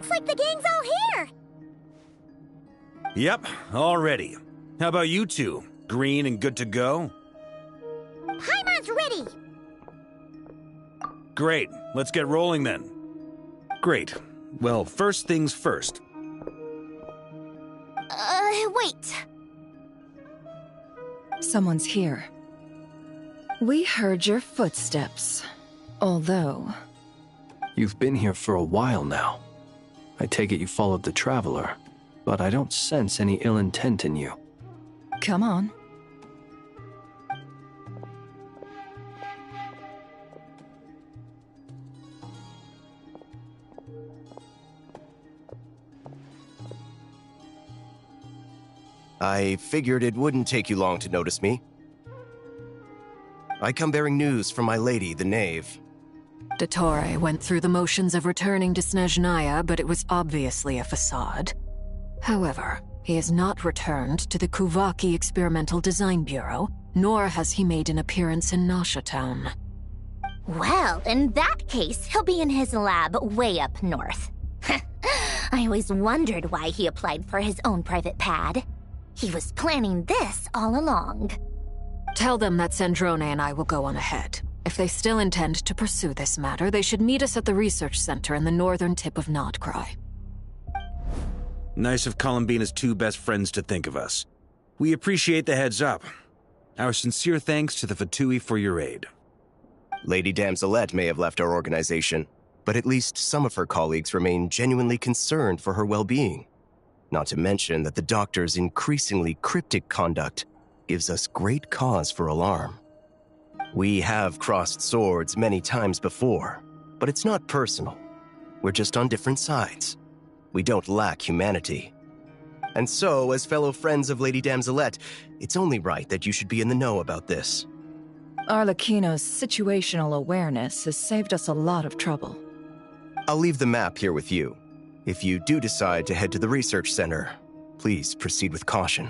Looks like the gang's all here! Yep, all ready. How about you two? Green and good to go? Paimon's ready! Great, let's get rolling then. Great. Well, first things first. Wait. Someone's here. We heard your footsteps. Although... You've been here for a while now. I take it you followed the Traveler, but I don't sense any ill intent in you. Come on. I figured it wouldn't take you long to notice me. I come bearing news from my lady, the Knave. Dottore went through the motions of returning to Snezhnaya, but it was obviously a facade. However, he has not returned to the Kuvaki Experimental Design Bureau, nor has he made an appearance in Nasha Town. Well, in that case, he'll be in his lab way up north. I always wondered why he applied for his own private pad. He was planning this all along. Tell them that Sandrone and I will go on ahead. If they still intend to pursue this matter, they should meet us at the research center in the northern tip of Nodcry. Nice of Columbina's two best friends to think of us. We appreciate the heads up. Our sincere thanks to the Fatui for your aid. Lady Damselette may have left our organization, but at least some of her colleagues remain genuinely concerned for her well-being. Not to mention that the Doctor's increasingly cryptic conduct gives us great cause for alarm. We have crossed swords many times before, but it's not personal. We're just on different sides. We don't lack humanity. And so, as fellow friends of Lady Damselette, it's only right that you should be in the know about this. Arlecchino's situational awareness has saved us a lot of trouble. I'll leave the map here with you. If you do decide to head to the research center, please proceed with caution.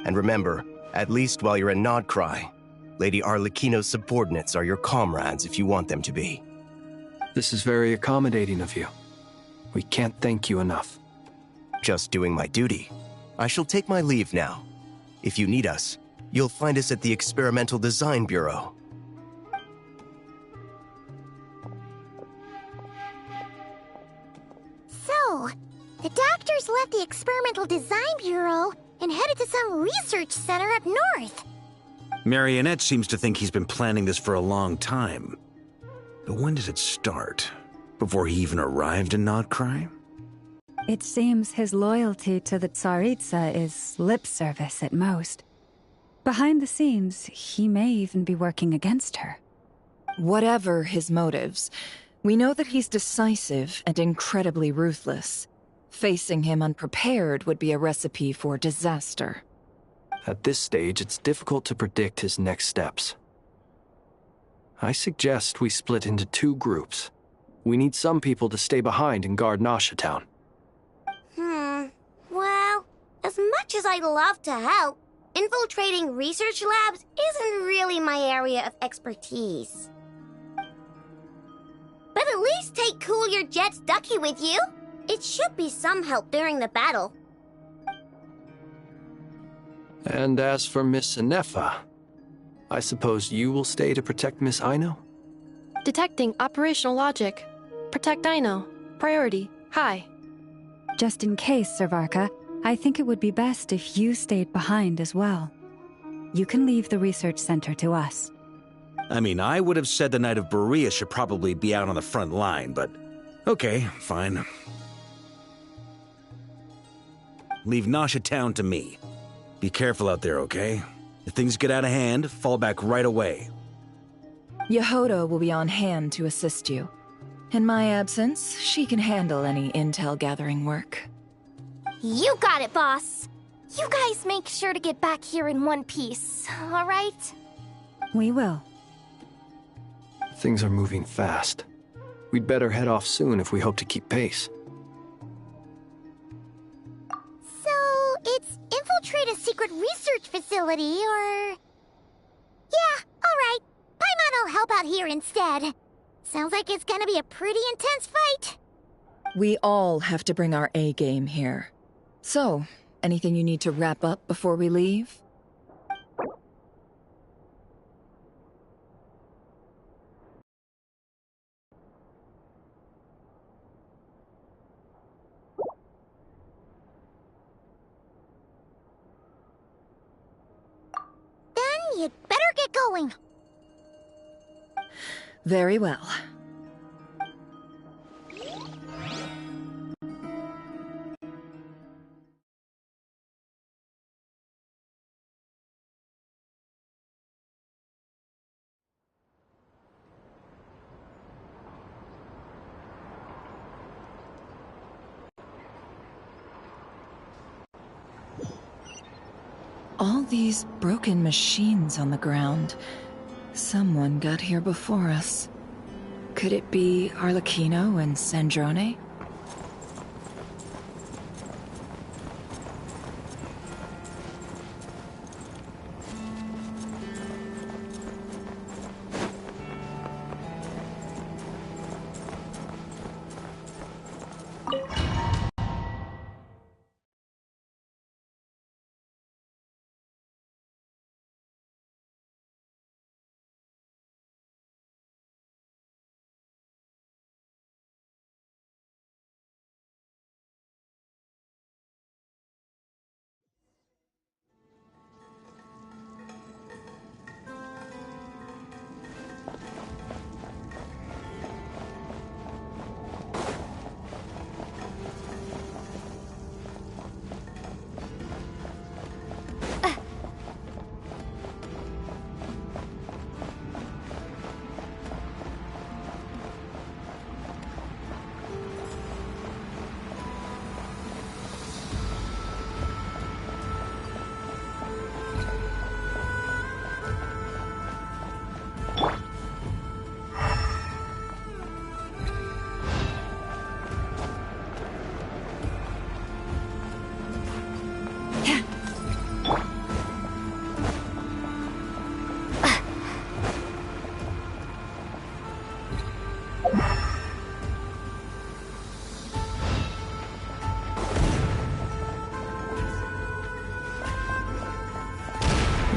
And remember, at least while you're in Nodcry, Lady Arlecchino's subordinates are your comrades if you want them to be. This is very accommodating of you. We can't thank you enough. Just doing my duty. I shall take my leave now. If you need us, you'll find us at the Experimental Design Bureau. So, the Doctors left the Experimental Design Bureau and headed to some research center up north. Marionette seems to think he's been planning this for a long time. But when did it start? Before he even arrived in Nodcry? It seems his loyalty to the Tsaritsa is lip service at most. Behind the scenes, he may even be working against her. Whatever his motives, we know that he's decisive and incredibly ruthless. Facing him unprepared would be a recipe for disaster. At this stage, it's difficult to predict his next steps. I suggest we split into two groups. We need some people to stay behind and guard Nasha Town. Well, as much as I'd love to help, infiltrating research labs isn't really my area of expertise. But at least take Cool Your Jet's Ducky with you. It should be some help during the battle. And as for Miss Inefa, I suppose you will stay to protect Miss Aino? Detecting operational logic. Protect Aino. Priority. High. Just in case, Servarka, I think it would be best if you stayed behind as well. You can leave the research center to us. I mean, I would have said the Knight of Berea should probably be out on the front line, but okay, fine. Leave Nasha Town to me. Be careful out there, okay? If things get out of hand, fall back right away. Yehoda will be on hand to assist you. In my absence, she can handle any intel gathering work. You got it, boss. You guys make sure to get back here in one piece, all right? We will. Things are moving fast. We'd better head off soon if we hope to keep pace. So, it's infiltrate a secret research facility, or... Yeah, alright. Paimon will help out here instead. Sounds like it's gonna be a pretty intense fight. We all have to bring our A game here. So, anything you need to wrap up before we leave? Then you'd better get going. Very well. All these broken machines on the ground. Someone got here before us. Could it be Arlecchino and Sandrone?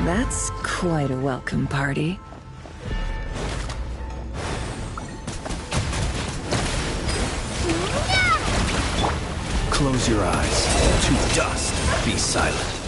That's quite a welcome party. Close your eyes. To dust. Be silent.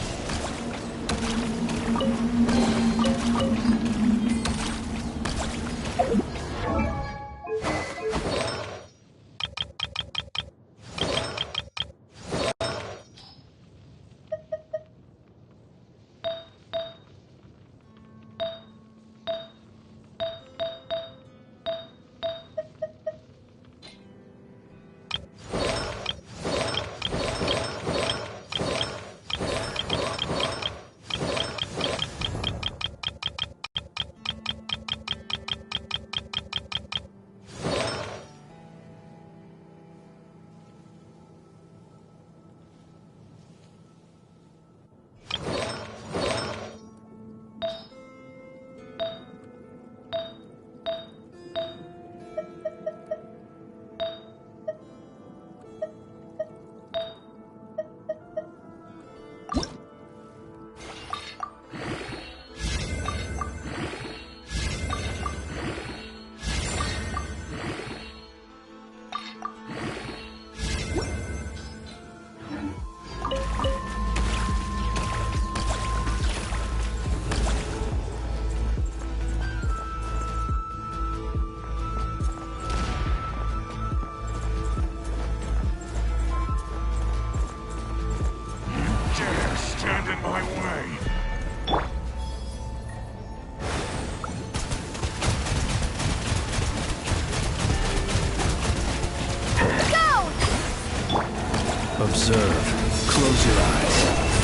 Observe. Close your eyes.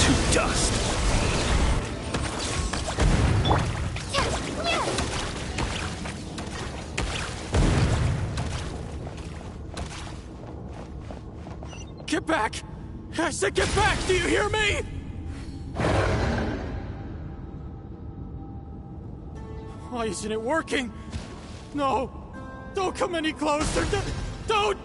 To dust. Get back! I said get back! Do you hear me? Why isn't it working? No! Don't come any closer! Don't!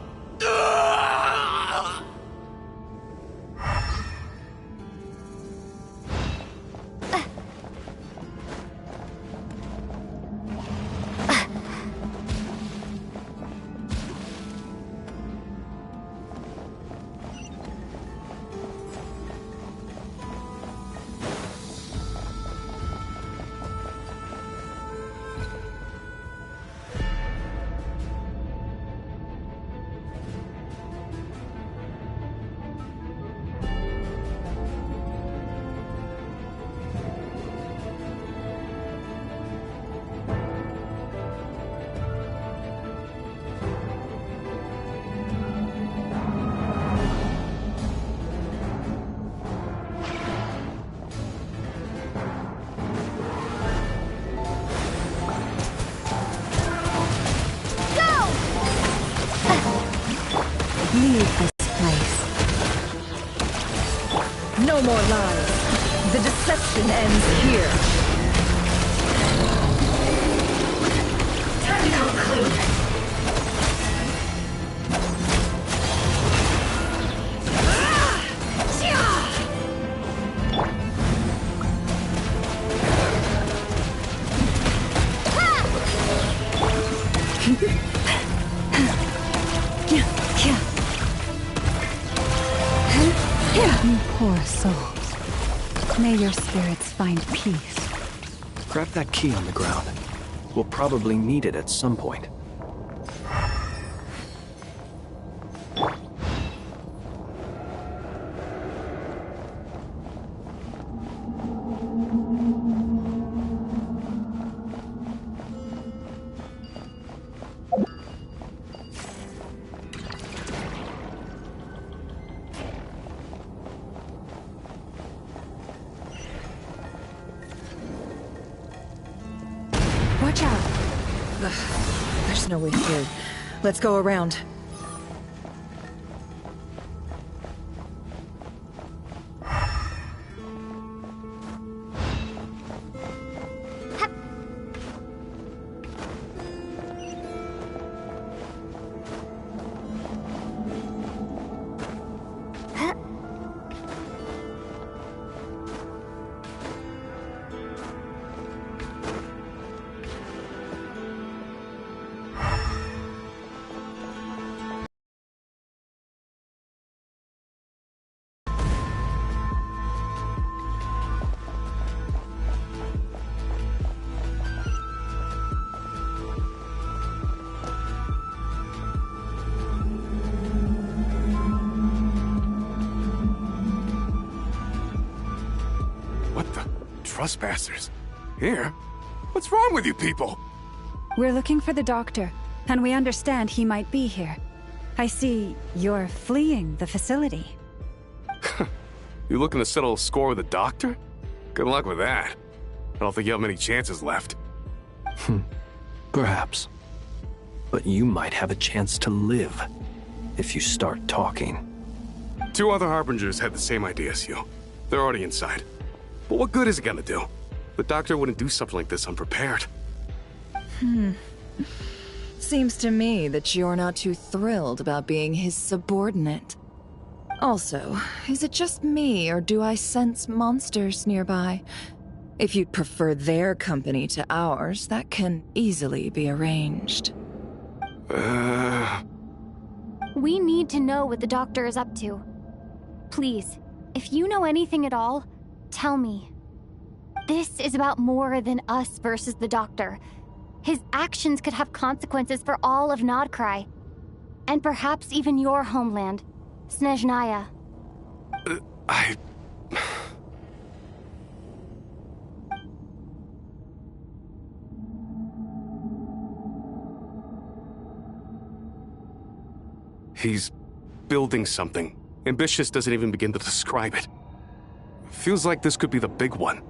Leave this place. No more lies. The deception ends here. Time to conclude. You poor souls. May your spirits find peace. Grab that key on the ground. We'll probably need it at some point. Watch out! Ugh, there's no way through. Let's go around. What the? Trespassers? Here? What's wrong with you people? We're looking for the doctor, and we understand he might be here. I see you're fleeing the facility. You looking to settle a score with the doctor? Good luck with that. I don't think you have many chances left. Perhaps. But you might have a chance to live if you start talking. 2 other Harbingers had the same idea as you. They're already inside. But what good is it gonna do? The doctor wouldn't do something like this unprepared. Seems to me that you're not too thrilled about being his subordinate. Also, is it just me, or do I sense monsters nearby? If you'd prefer their company to ours, that can easily be arranged. We need to know what the doctor is up to. Please, if you know anything at all, tell me. This is about more than us versus the doctor. His actions could have consequences for all of Nodcry. And perhaps even your homeland, Snezhnaya. He's building something. Ambitious doesn't even begin to describe it. Feels like this could be the big one.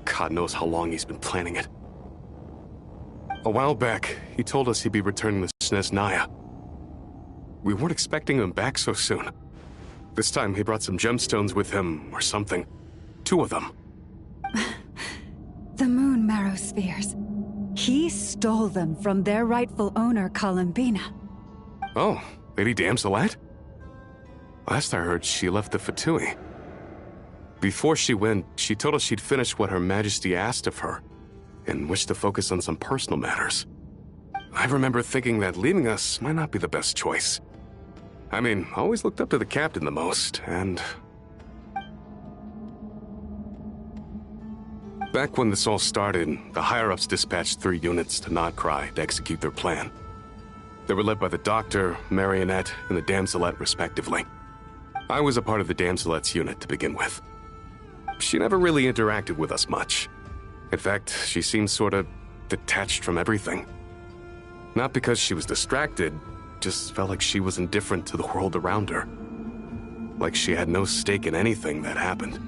God knows how long he's been planning it. A while back, he told us he'd be returning to Snezhnaya. We weren't expecting him back so soon. This time he brought some gemstones with him, or something. 2 of them. The moon marrow spheres. He stole them from their rightful owner, Columbina. Oh, Lady Damselette? Last I heard, she left the Fatui. Before she went, she told us she'd finished what Her Majesty asked of her, and wished to focus on some personal matters. I remember thinking that leaving us might not be the best choice. I mean, I always looked up to the captain the most, and... Back when this all started, the higher-ups dispatched 3 units to Nodcry to execute their plan. They were led by the Doctor, Marionette, and the Damselette, respectively. I was a part of the Damselette's unit to begin with. She never really interacted with us much. In fact, she seemed sort of detached from everything. Not because she was distracted, just felt like she was indifferent to the world around her. Like she had no stake in anything that happened.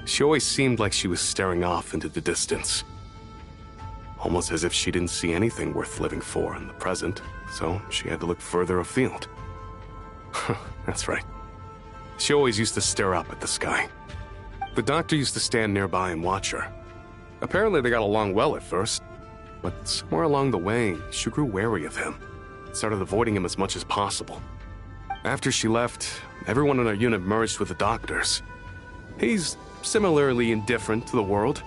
She always seemed like she was staring off into the distance. Almost as if she didn't see anything worth living for in the present, so she had to look further afield. That's right. She always used to stare up at the sky. The Doctor used to stand nearby and watch her. Apparently they got along well at first, but somewhere along the way, she grew wary of him. Started avoiding him as much as possible. After she left, everyone in our unit merged with the Doctor's. He's similarly indifferent to the world,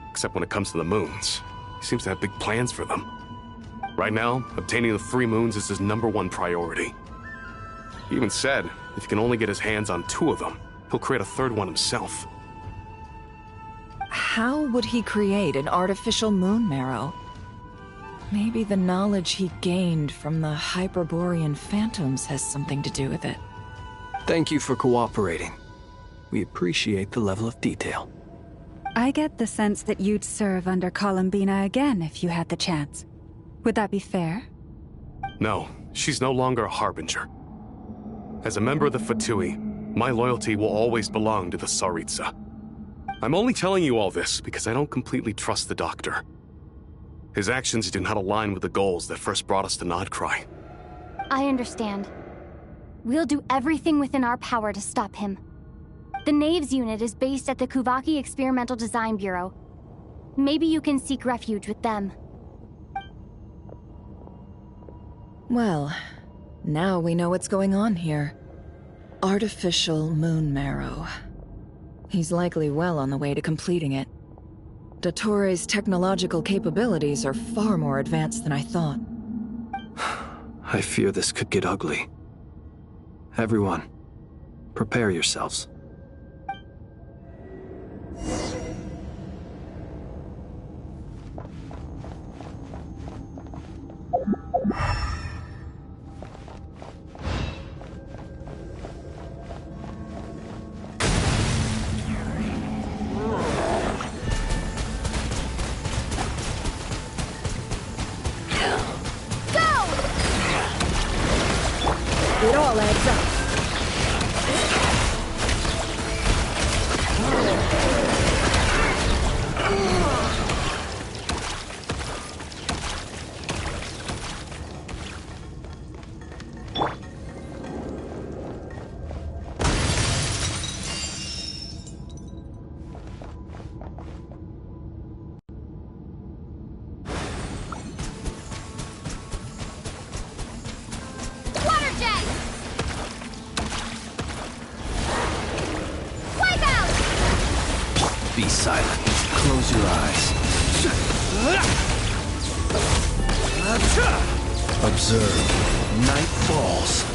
except when it comes to the moons. He seems to have big plans for them. Right now, obtaining the 3 moons is his #1 priority. He even said, if he can only get his hands on 2 of them, he'll create a 3rd one himself. How would he create an artificial moon marrow? Maybe the knowledge he gained from the Hyperborean phantoms has something to do with it. Thank you for cooperating. We appreciate the level of detail. I get the sense that you'd serve under Columbina again if you had the chance. Would that be fair? No, she's no longer a Harbinger. As a member of the Fatui, my loyalty will always belong to the Tsaritsa. I'm only telling you all this because I don't completely trust the Doctor. His actions do not align with the goals that first brought us to Nodcry. I understand. We'll do everything within our power to stop him. The Knaves unit is based at the Kuvaki Experimental Design Bureau. Maybe you can seek refuge with them. Well, now we know what's going on here. Artificial moon marrow. He's likely well on the way to completing it. Dottore's technological capabilities are far more advanced than I thought. I fear this could get ugly. Everyone, prepare yourselves. It all adds up. Be silent. Close your eyes. Observe. Night falls.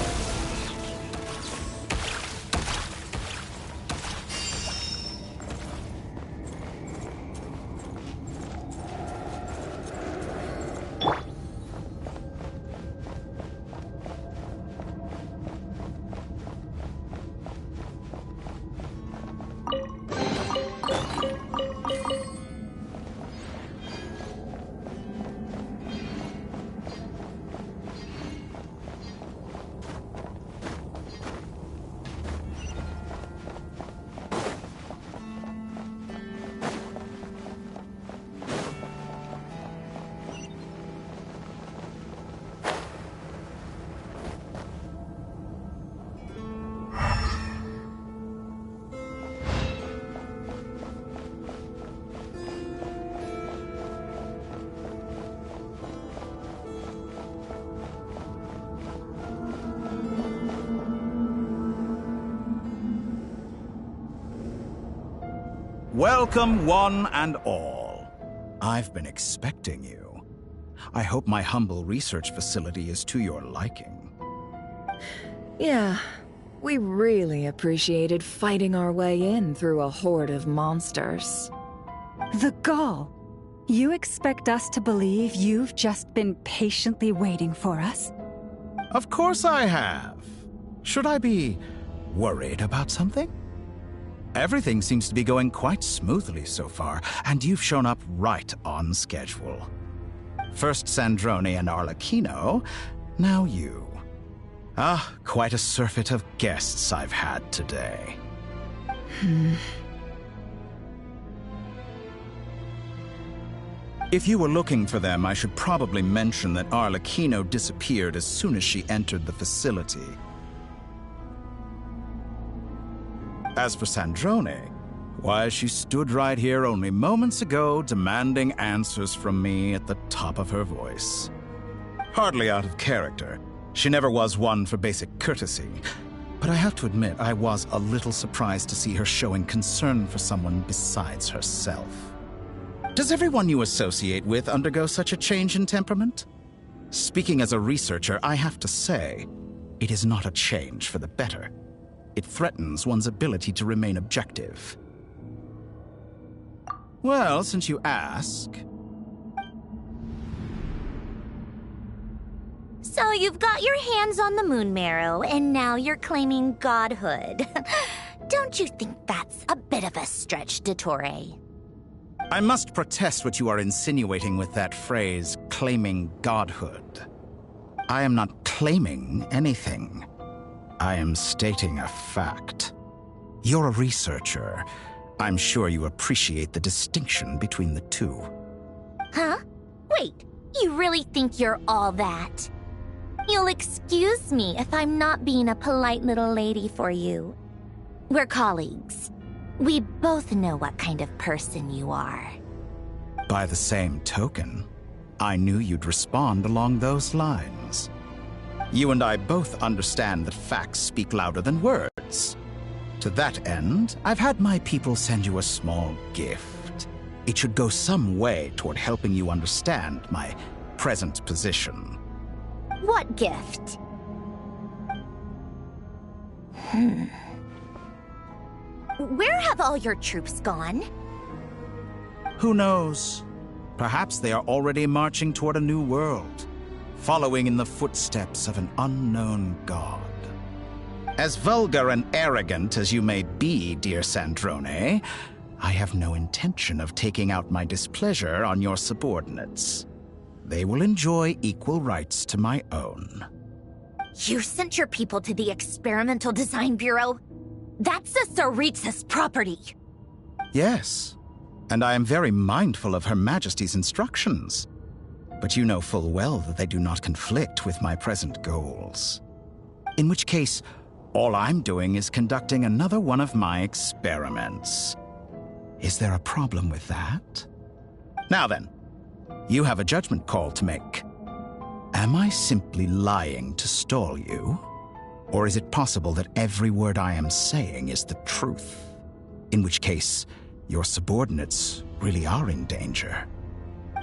Welcome, one and all. I've been expecting you. I hope my humble research facility is to your liking. Yeah, we really appreciated fighting our way in through a horde of monsters. The gall! You expect us to believe you've just been patiently waiting for us? Of course I have. Should I be worried about something? Everything seems to be going quite smoothly so far, and you've shown up right on schedule. First Sandrone and Arlecchino, now you. Ah, quite a surfeit of guests I've had today. If you were looking for them, I should probably mention that Arlecchino disappeared as soon as she entered the facility. As for Sandrone, why, she stood right here only moments ago demanding answers from me at the top of her voice. Hardly out of character. She never was one for basic courtesy. But I have to admit, I was a little surprised to see her showing concern for someone besides herself. Does everyone you associate with undergo such a change in temperament? Speaking as a researcher, I have to say, it is not a change for the better. It threatens one's ability to remain objective. Well, since you ask... So you've got your hands on the moon marrow, and now you're claiming godhood. Don't you think that's a bit of a stretch, Dottore? I must protest what you are insinuating with that phrase, claiming godhood. I am not claiming anything. I am stating a fact. You're a researcher. I'm sure you appreciate the distinction between the two. Huh? Wait, you really think you're all that? You'll excuse me if I'm not being a polite little lady for you. We're colleagues. We both know what kind of person you are. By the same token, I knew you'd respond along those lines. You and I both understand that facts speak louder than words. To that end, I've had my people send you a small gift. It should go some way toward helping you understand my present position. What gift? Where have all your troops gone? Who knows? Perhaps they are already marching toward a new world, following in the footsteps of an unknown god. As vulgar and arrogant as you may be, dear Sandrone, I have no intention of taking out my displeasure on your subordinates. They will enjoy equal rights to my own. You sent your people to the Experimental Design Bureau? That's the Tsaritsa's property. Yes, and I am very mindful of Her Majesty's instructions. But you know full well that they do not conflict with my present goals. In which case, all I'm doing is conducting another one of my experiments. Is there a problem with that? Now then, you have a judgment call to make. Am I simply lying to stall you? Or is it possible that every word I am saying is the truth? In which case, your subordinates really are in danger.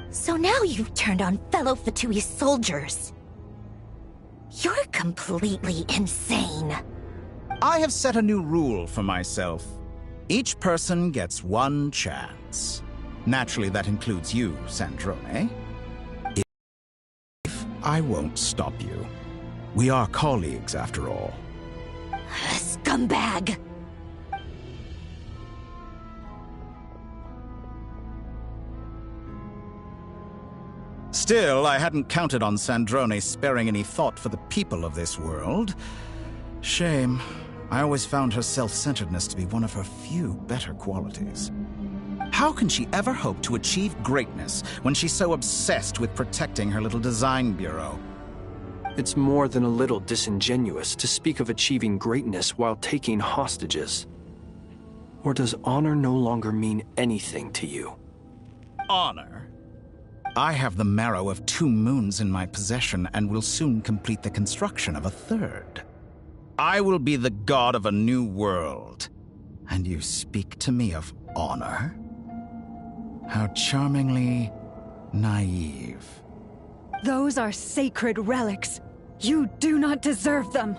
So now you've turned on fellow Fatui soldiers. You're completely insane. I have set a new rule for myself. Each person gets one chance. Naturally, that includes you, Sandrone. If I won't stop you. We are colleagues, after all. Scumbag! Still, I hadn't counted on Sandrone sparing any thought for the people of this world. Shame. I always found her self-centeredness to be one of her few better qualities. How can she ever hope to achieve greatness when she's so obsessed with protecting her little design bureau? It's more than a little disingenuous to speak of achieving greatness while taking hostages. Or does honor no longer mean anything to you? Honor? I have the marrow of 2 moons in my possession and will soon complete the construction of a 3rd. I will be the god of a new world. And you speak to me of honor? How charmingly naive. Those are sacred relics. You do not deserve them.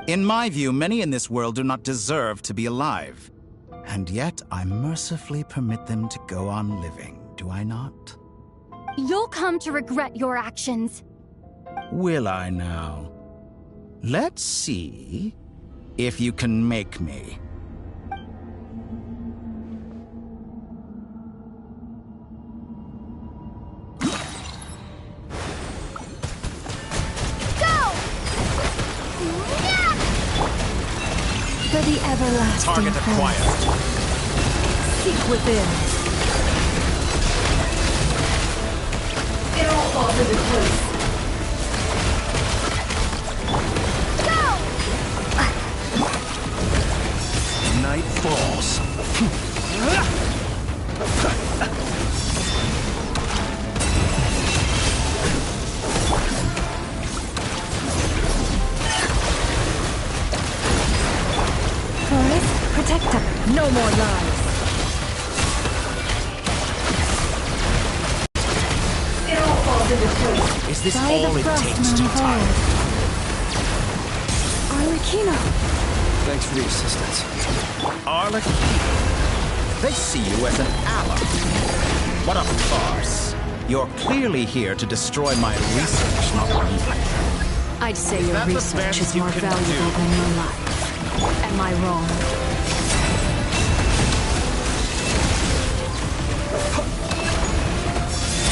In my view, many in this world do not deserve to be alive. And yet, I mercifully permit them to go on living, do I not? You'll come to regret your actions. Will I now? Let's see if you can make me. For the everlasting Target acquired. Seek within. It all falls into place. Night falls. Taurus, protect them. No more lies. It all falls into place. Is this By all the it frost takes to man of tie? Arlecchino. Thanks for the assistance. Arlecchino. They see you as an ally. What a farce. You're clearly here to destroy my research, not my pleasure. I'd say your That's the research best is you more can valuable do. than your life. Am I wrong?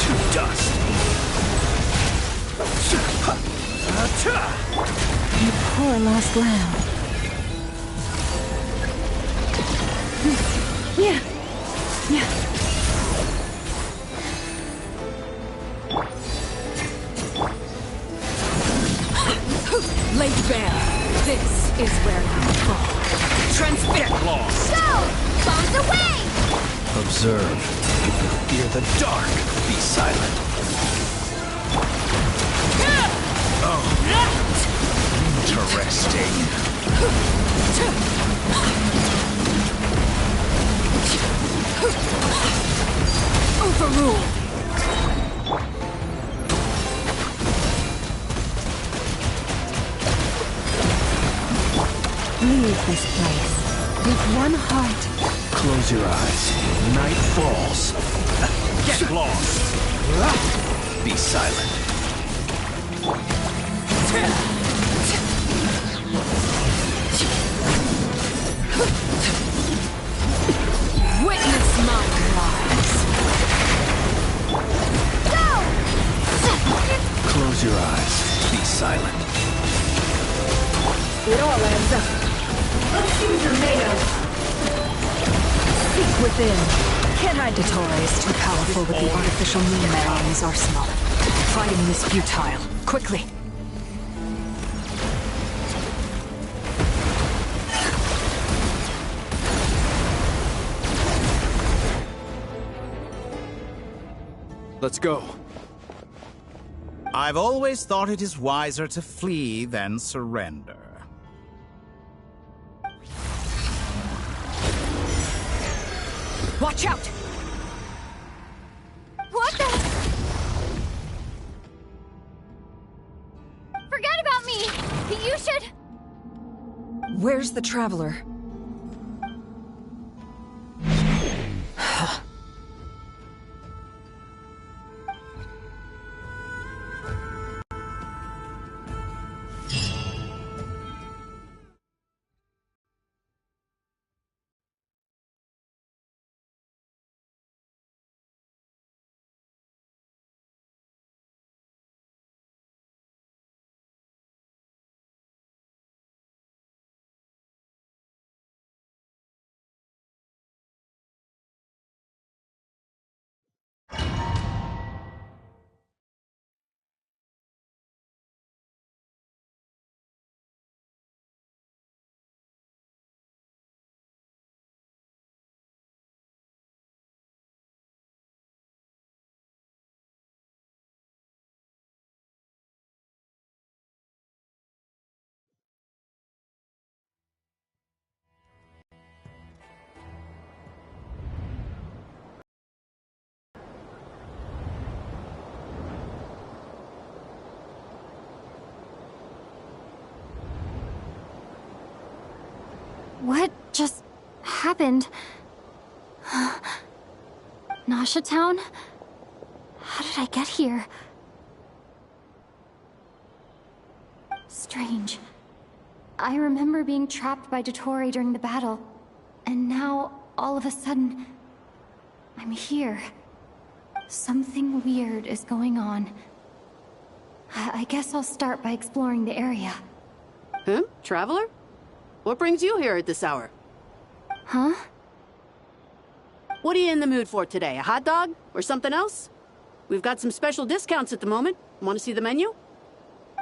To dust. You poor lost lamb. Yeah. Yeah. Laid bare. This is where you fall. Transfix. Lost. Go! Bombs away! Observe. If you fear the dark, be silent. Interesting. Overruled. Leave this place. With one heart. Close your eyes. Night falls. Get lost. Be silent. Witness my rise. Close your eyes. Be silent. It all adds up. Let's see what you're made of. Seek within. Detore is too powerful with the artificial moon marrow in his arsenal. Fighting is futile. Quickly. Let's go. I've always thought it is wiser to flee than surrender. Watch out! What the? Forget about me! You should... Where's the Traveler? What just happened? Nasha Town? How did I get here? Strange. I remember being trapped by Dottore during the battle, and now, all of a sudden, I'm here. Something weird is going on. I guess I'll start by exploring the area. Huh? Traveler? What brings you here at this hour? Huh? What are you in the mood for today? A hot dog? Or something else? We've got some special discounts at the moment. Want to see the menu?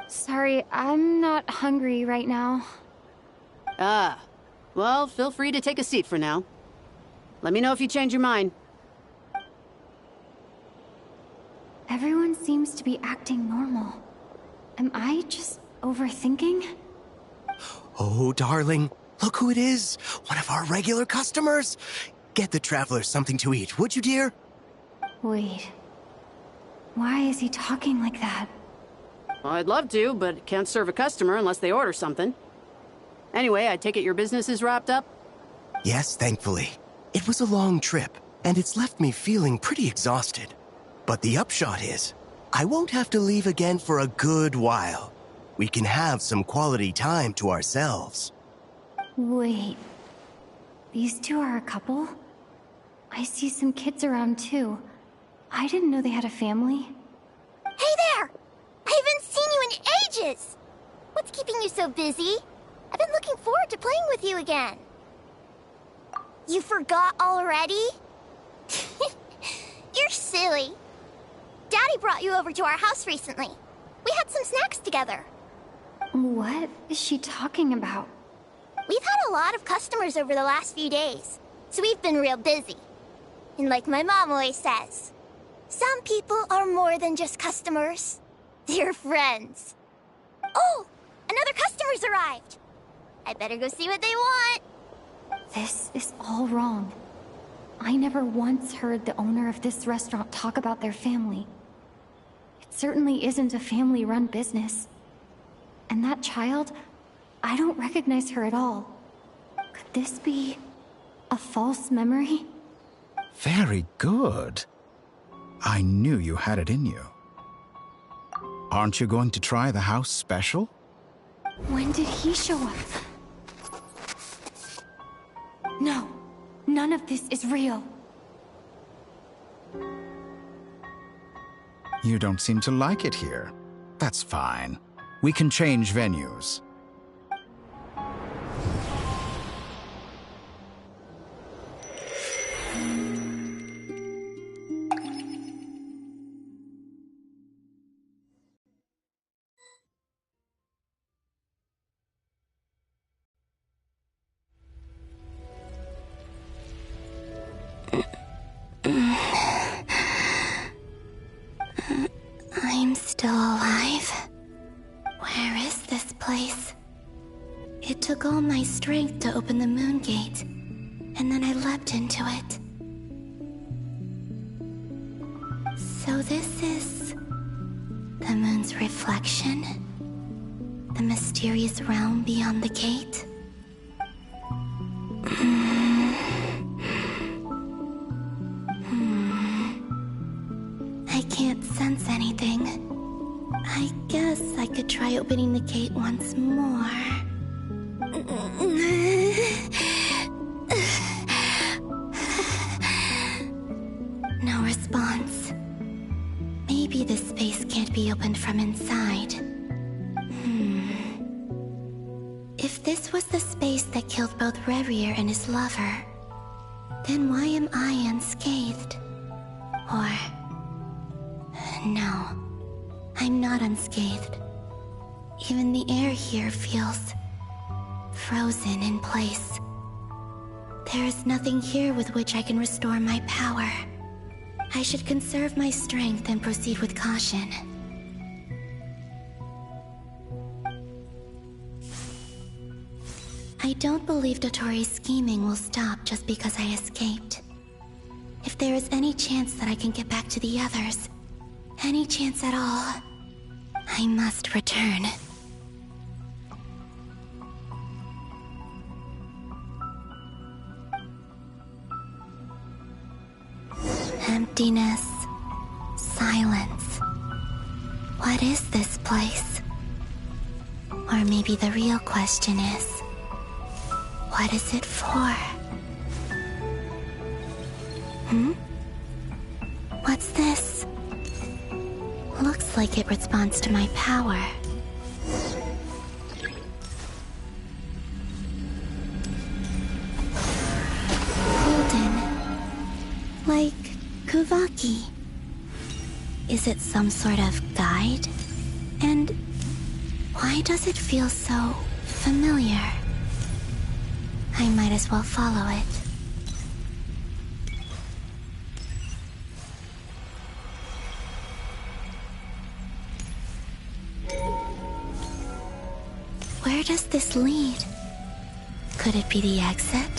Sorry, I'm not hungry right now. Ah. Well, feel free to take a seat for now. Let me know if you change your mind. Everyone seems to be acting normal. Am I just overthinking? Oh, darling, look who it is. One of our regular customers. Get the traveler something to eat, would you, dear? Wait. Why is he talking like that? Well, I'd love to, but can't serve a customer unless they order something. Anyway, I take it your business is wrapped up? Yes, thankfully. It was a long trip, and it's left me feeling pretty exhausted. But the upshot is, I won't have to leave again for a good while. We can have some quality time to ourselves. Wait. These two are a couple? I see some kids around too. I didn't know they had a family. Hey there! I haven't seen you in ages! What's keeping you so busy? I've been looking forward to playing with you again. You forgot already? You're silly. Daddy brought you over to our house recently. We had some snacks together. What is she talking about? We've had a lot of customers over the last few days, so we've been real busy. And like my mom always says, some people are more than just customers. They're friends. Oh, another customer's arrived. I better go see what they want. This is all wrong. I never once heard the owner of this restaurant talk about their family. It certainly isn't a family-run business. And that child, I don't recognize her at all. Could this be a false memory? Very good. I knew you had it in you. Aren't you going to try the house special? When did he show up? No, none of this is real. You don't seem to like it here. That's fine. We can change venues. I'm still alive. Where is this place? It took all my strength to open the moon gate, and then I leapt into it. So this is the moon's reflection? The mysterious realm beyond the gate? I can't sense anything. I guess I could try opening the gate once more. No response. Maybe this space can't be opened from inside. If this was the space that killed both Revier and his lover, then why am I unscathed? Or... no, I'm not unscathed. Even the air here feels frozen in place. There is nothing here with which I can restore my power. I should conserve my strength and proceed with caution. I don't believe Dottori's scheming will stop just because I escaped. If there is any chance that I can get back to the others, any chance at all, I must return. Emptiness. Silence. What is this place? Or maybe the real question is, what is it for? What's this? Looks like it responds to my power. Golden. Like Kuvaki. Is it some sort of guide? And why does it feel so familiar? I might as well follow it. Where does this lead? Could it be the exit?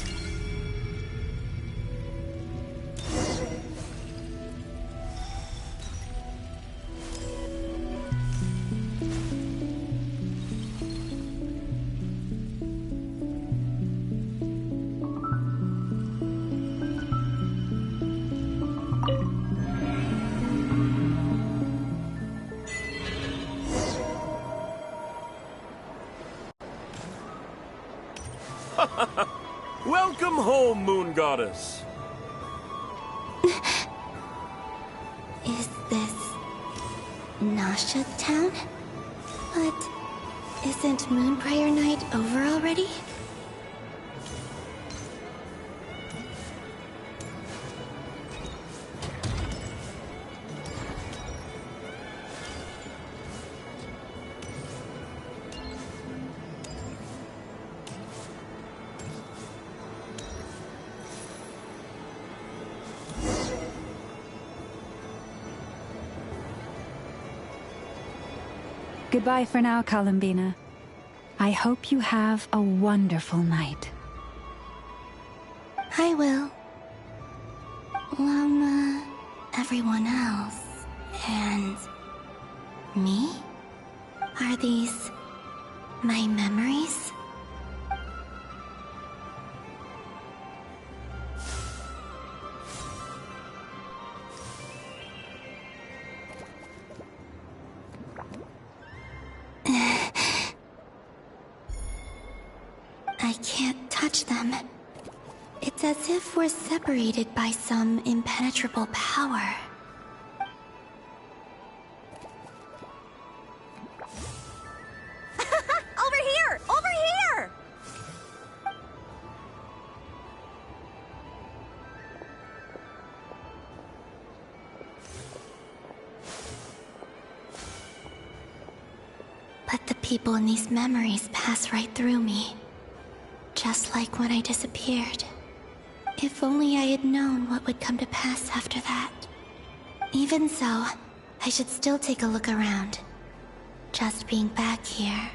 Welcome home, Moon Goddess. Is this Nasha Town? But isn't Moon Prayer Night over already? Goodbye for now, Columbina. I hope you have a wonderful night. I will. Llama, everyone else, and me? Are these my memories? I can't touch them. It's as if we're separated by some impenetrable power. Over here! Over here! But the people in these memories pass right through me. Just like when I disappeared. If only I had known what would come to pass after that. Even so, I should still take a look around. Just being back here,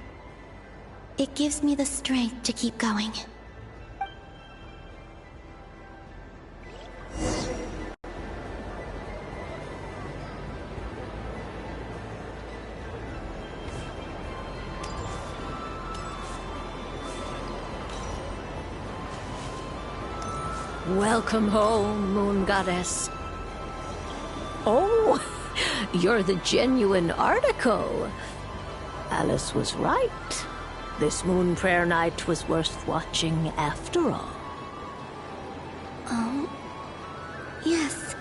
it gives me the strength to keep going. Welcome home, Moon Goddess. Oh, you're the genuine article. Alice was right. This Moon Prayer Night was worth watching after all. Oh? Yes.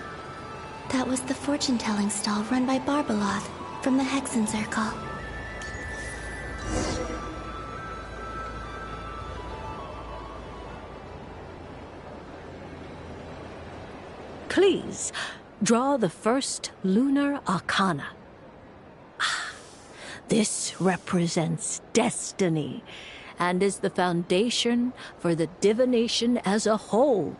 That was the fortune-telling stall run by Barbeloth from the Hexen Circle. Please, draw the first lunar arcana. This represents destiny and is the foundation for the divination as a whole.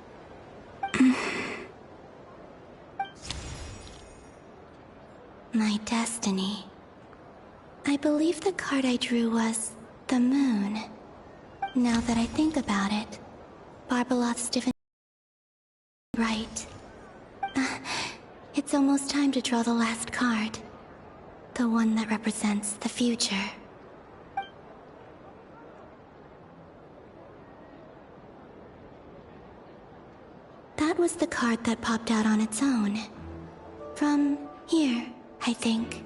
My destiny. I believe the card I drew was the moon. Now that I think about it, Barbeloth's divination right. It's almost time to draw the last card. The one that represents the future. That was the card card that popped out on its own. From here, I think.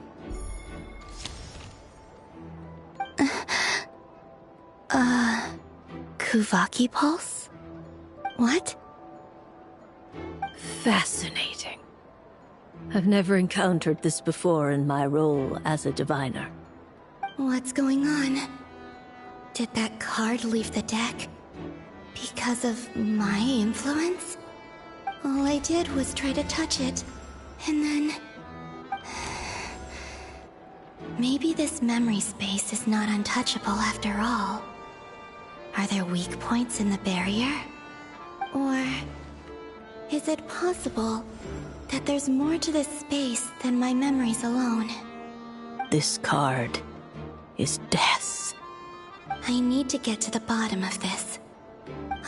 Kuvaki Pulse? What? Fascinating. I've never encountered this before in my role as a diviner. What's going on? Did that card leave the deck? Because of my influence? All I did was try to touch it, and then... Maybe this memory space is not untouchable after all. Are there weak points in the barrier? Or... is it possible that there's more to this space than my memories alone? This card is death. I need to get to the bottom of this.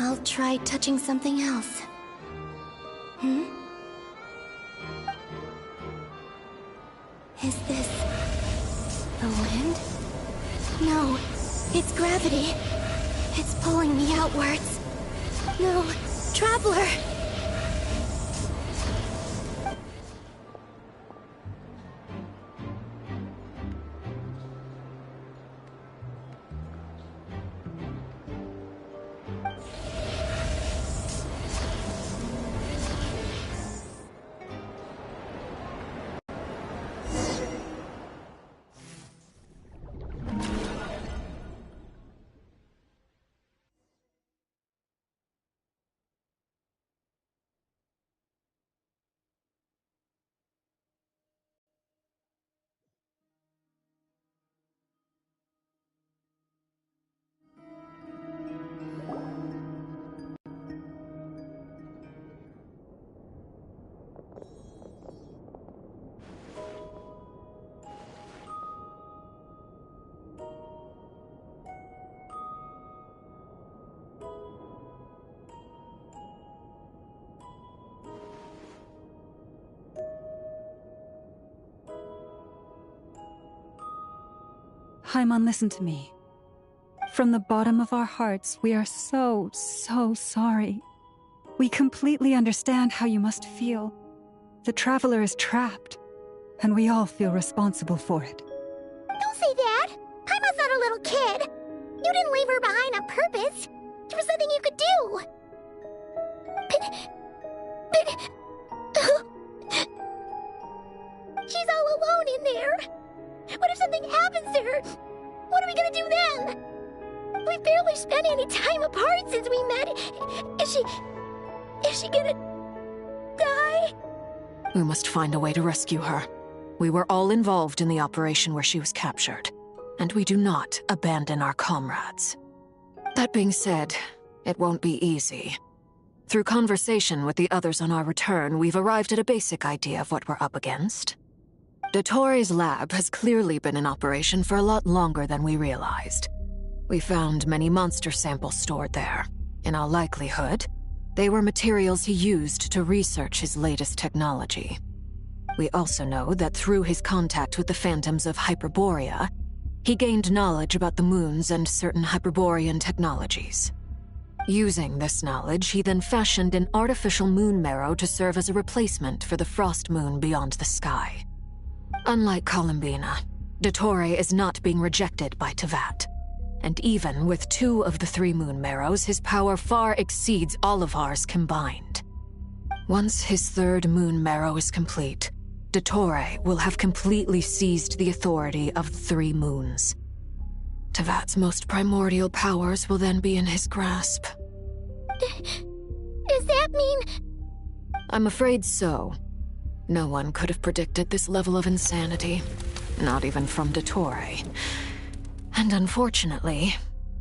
I'll try touching something else. Is this... the wind? No, it's gravity. It's pulling me outwards. No, Traveler! Haimon, listen to me. From the bottom of our hearts, we are so sorry. We completely understand how you must feel. The Traveler is trapped, and we all feel responsible for it. Don't say that! Haimon's not a little kid! You didn't leave her behind on purpose! There was nothing you could do! She's all alone in there! What if something happens to her? What are we gonna do then? We've barely spent any time apart since we met. Is she gonna die? We must find a way to rescue her. We were all involved in the operation where she was captured, and we do not abandon our comrades. That being said, it won't be easy. Through conversation with the others on our return, we've arrived at a basic idea of what we're up against. Dottore's lab has clearly been in operation for a lot longer than we realized. We found many monster samples stored there. In all likelihood, they were materials he used to research his latest technology. We also know that through his contact with the phantoms of Hyperborea, he gained knowledge about the moons and certain Hyperborean technologies. Using this knowledge, he then fashioned an artificial moon marrow to serve as a replacement for the frost moon beyond the sky. Unlike Columbina, Dottore is not being rejected by Teyvat. And even with 2 of the 3 moon marrows, his power far exceeds all of ours combined. Once his 3rd moon marrow is complete, Dottore will have completely seized the authority of the 3 moons. Teyvat's most primordial powers will then be in his grasp. Does that mean... I'm afraid so. No one could have predicted this level of insanity, not even from Dottore. And unfortunately,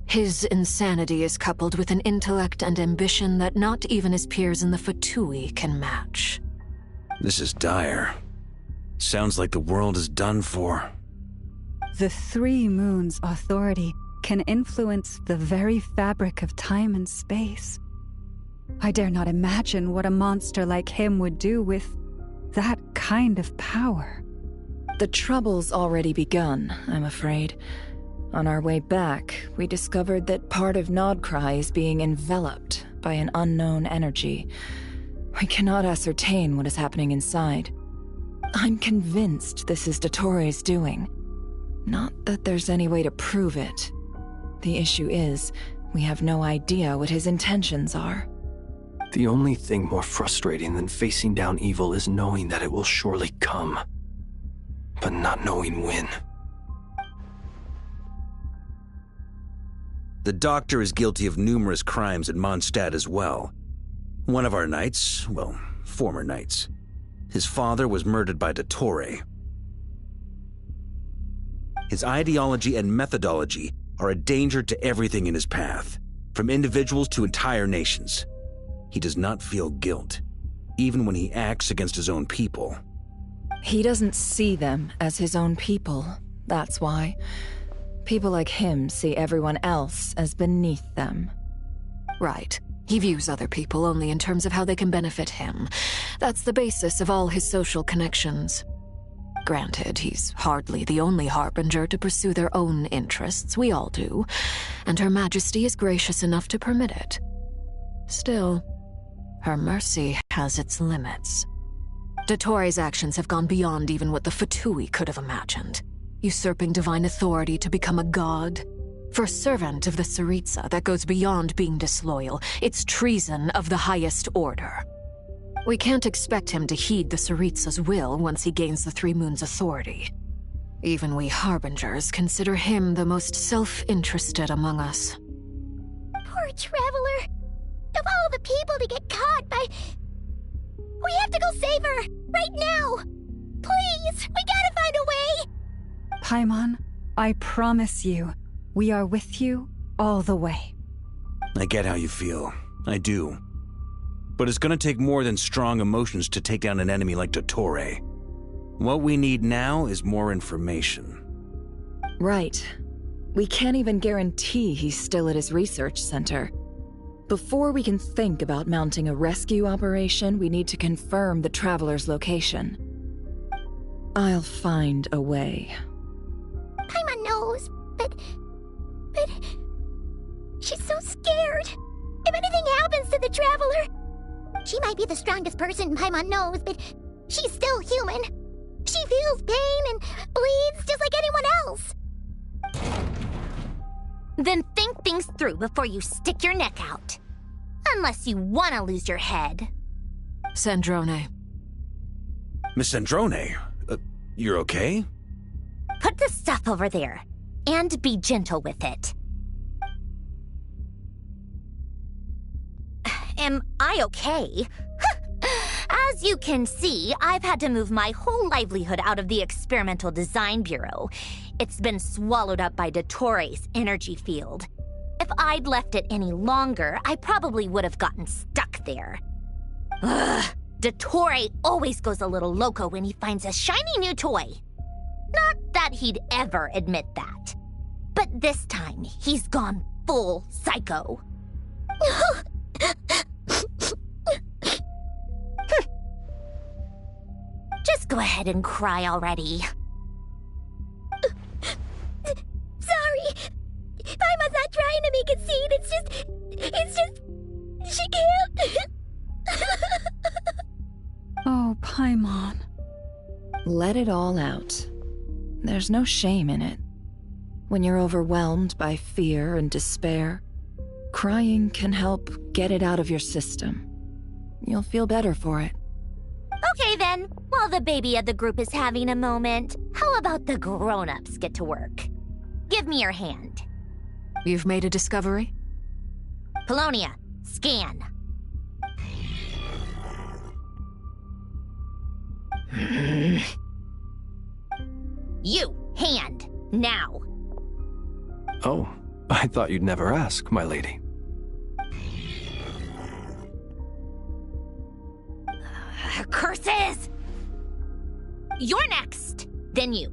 his insanity is coupled with an intellect and ambition that not even his peers in the Fatui can match. This is dire. Sounds like the world is done for. The 3 moons' authority can influence the very fabric of time and space. I dare not imagine what a monster like him would do with that kind of power. The trouble's already begun, I'm afraid. On our way back, we discovered that part of Nodcry is being enveloped by an unknown energy. We cannot ascertain what is happening inside. I'm convinced this is Dottore doing. Not that there's any way to prove it. The issue is, we have no idea what his intentions are. The only thing more frustrating than facing down evil is knowing that it will surely come, but not knowing when. The Doctor is guilty of numerous crimes at Mondstadt as well. One of our knights, well, former knights. His father was murdered by Dottore. His ideology and methodology are a danger to everything in his path, from individuals to entire nations. He does not feel guilt, even when he acts against his own people. He doesn't see them as his own people, that's why. People like him see everyone else as beneath them. Right. He views other people only in terms of how they can benefit him. That's the basis of all his social connections. Granted, he's hardly the only harbinger to pursue their own interests. We all do. And Her Majesty is gracious enough to permit it. Still, her mercy has its limits. Dottore's actions have gone beyond even what the Fatui could have imagined. Usurping divine authority to become a god. For a servant of the Tsaritsa, that goes beyond being disloyal. It's treason of the highest order. We can't expect him to heed the Tsaritsa's will once he gains the Three Moons' authority. Even we Harbingers consider him the most self-interested among us. Poor Traveler. Of all the people to get caught by... We have to go save her! Right now! Please! We gotta find a way! Paimon, I promise you, we are with you all the way. I get how you feel. I do. But it's gonna take more than strong emotions to take down an enemy like Dottore. What we need now is more information. Right. We can't even guarantee he's still at his research center. Before we can think about mounting a rescue operation, we need to confirm the Traveler's location. I'll find a way. Paimon knows, but... She's so scared. If anything happens to the Traveler... She might be the strongest person Paimon knows, but she's still human. She feels pain and bleeds just like anyone else. Then think things through before you stick your neck out. Unless you want to lose your head. Sandrone. Miss Sandrone, you're okay? Put the stuff over there, and be gentle with it. Am I okay? As you can see, I've had to move my whole livelihood out of the Experimental Design Bureau. It's been swallowed up by Dottore's energy field. If I'd left it any longer, I probably would have gotten stuck there. Ugh, Dottore always goes a little loco when he finds a shiny new toy. Not that he'd ever admit that. But this time, he's gone full psycho. Just go ahead and cry already. Sorry. Paimon's not trying to make it seem. It's just... She can't. Oh, Paimon. Let it all out. There's no shame in it. When you're overwhelmed by fear and despair, crying can help get it out of your system. You'll feel better for it. Okay then, while the baby of the group is having a moment, how about the grown-ups get to work? Give me your hand. You've made a discovery? Polonia, scan. You, hand, now. Oh, I thought you'd never ask, my lady. Curses! You're next, then you.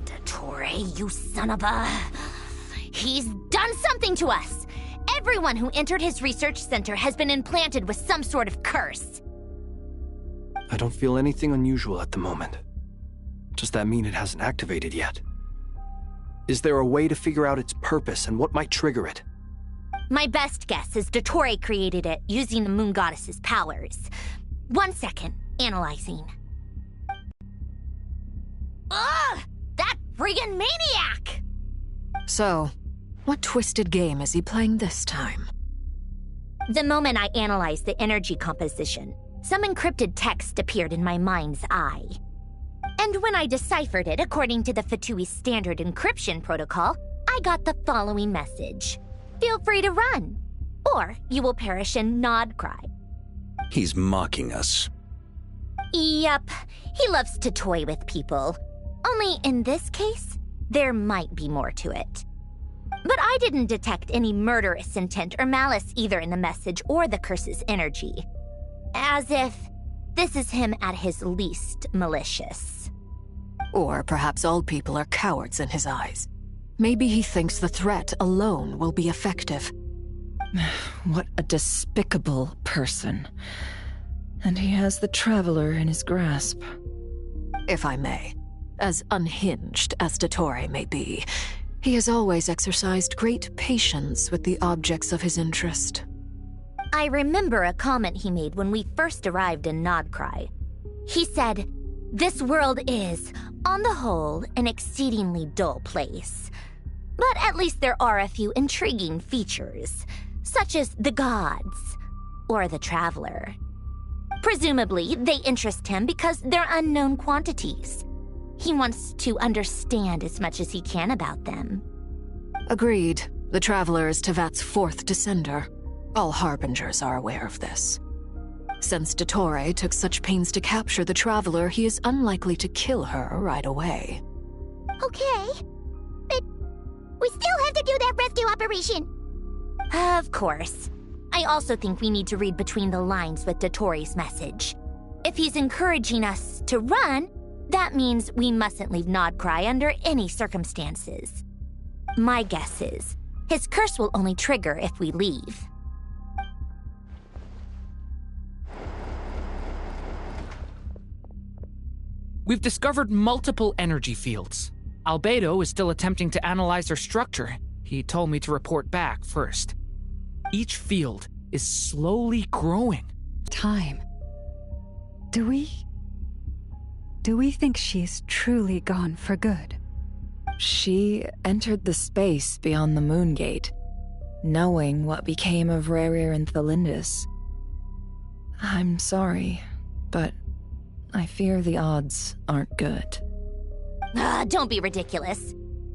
Dottore, you son of a... He's done something to us! Everyone who entered his research center has been implanted with some sort of curse. I don't feel anything unusual at the moment. Does that mean it hasn't activated yet? Is there a way to figure out its purpose and what might trigger it? My best guess is Dottore created it using the moon goddess's powers. 1 second, analyzing. Ugh! That friggin' maniac! So, what twisted game is he playing this time? The moment I analyzed the energy composition, some encrypted text appeared in my mind's eye. And when I deciphered it according to the Fatui standard encryption protocol, I got the following message. Feel free to run, or you will perish in nod cry. He's mocking us. Yep, he loves to toy with people. Only in this case, there might be more to it. But I didn't detect any murderous intent or malice either in the message or the curse's energy. As if this is him at his least malicious. Or perhaps all people are cowards in his eyes. Maybe he thinks the threat alone will be effective. What a despicable person. And he has the Traveler in his grasp. If I may, as unhinged as Dottore may be, he has always exercised great patience with the objects of his interest. I remember a comment he made when we first arrived in Nodcry. He said, "This world is, on the whole, an exceedingly dull place. But at least there are a few intriguing features, such as the gods, or the Traveler. Presumably, they interest him because they're unknown quantities. He wants to understand as much as he can about them." Agreed. The Traveler is Tevat's fourth descender. All Harbingers are aware of this. Since Dottore took such pains to capture the Traveler, he is unlikely to kill her right away. Okay, but we still have to do that rescue operation. Of course. I also think we need to read between the lines with Dottore's message. If he's encouraging us to run, that means we mustn't leave Nodcry under any circumstances. My guess is, his curse will only trigger if we leave. We've discovered multiple energy fields. Albedo is still attempting to analyze their structure. He told me to report back first. Each field is slowly growing. Time. Do we think she's truly gone for good? She entered the space beyond the Moon Gate, knowing what became of Rerir and Thalindus. I'm sorry, but I fear the odds aren't good. Don't be ridiculous.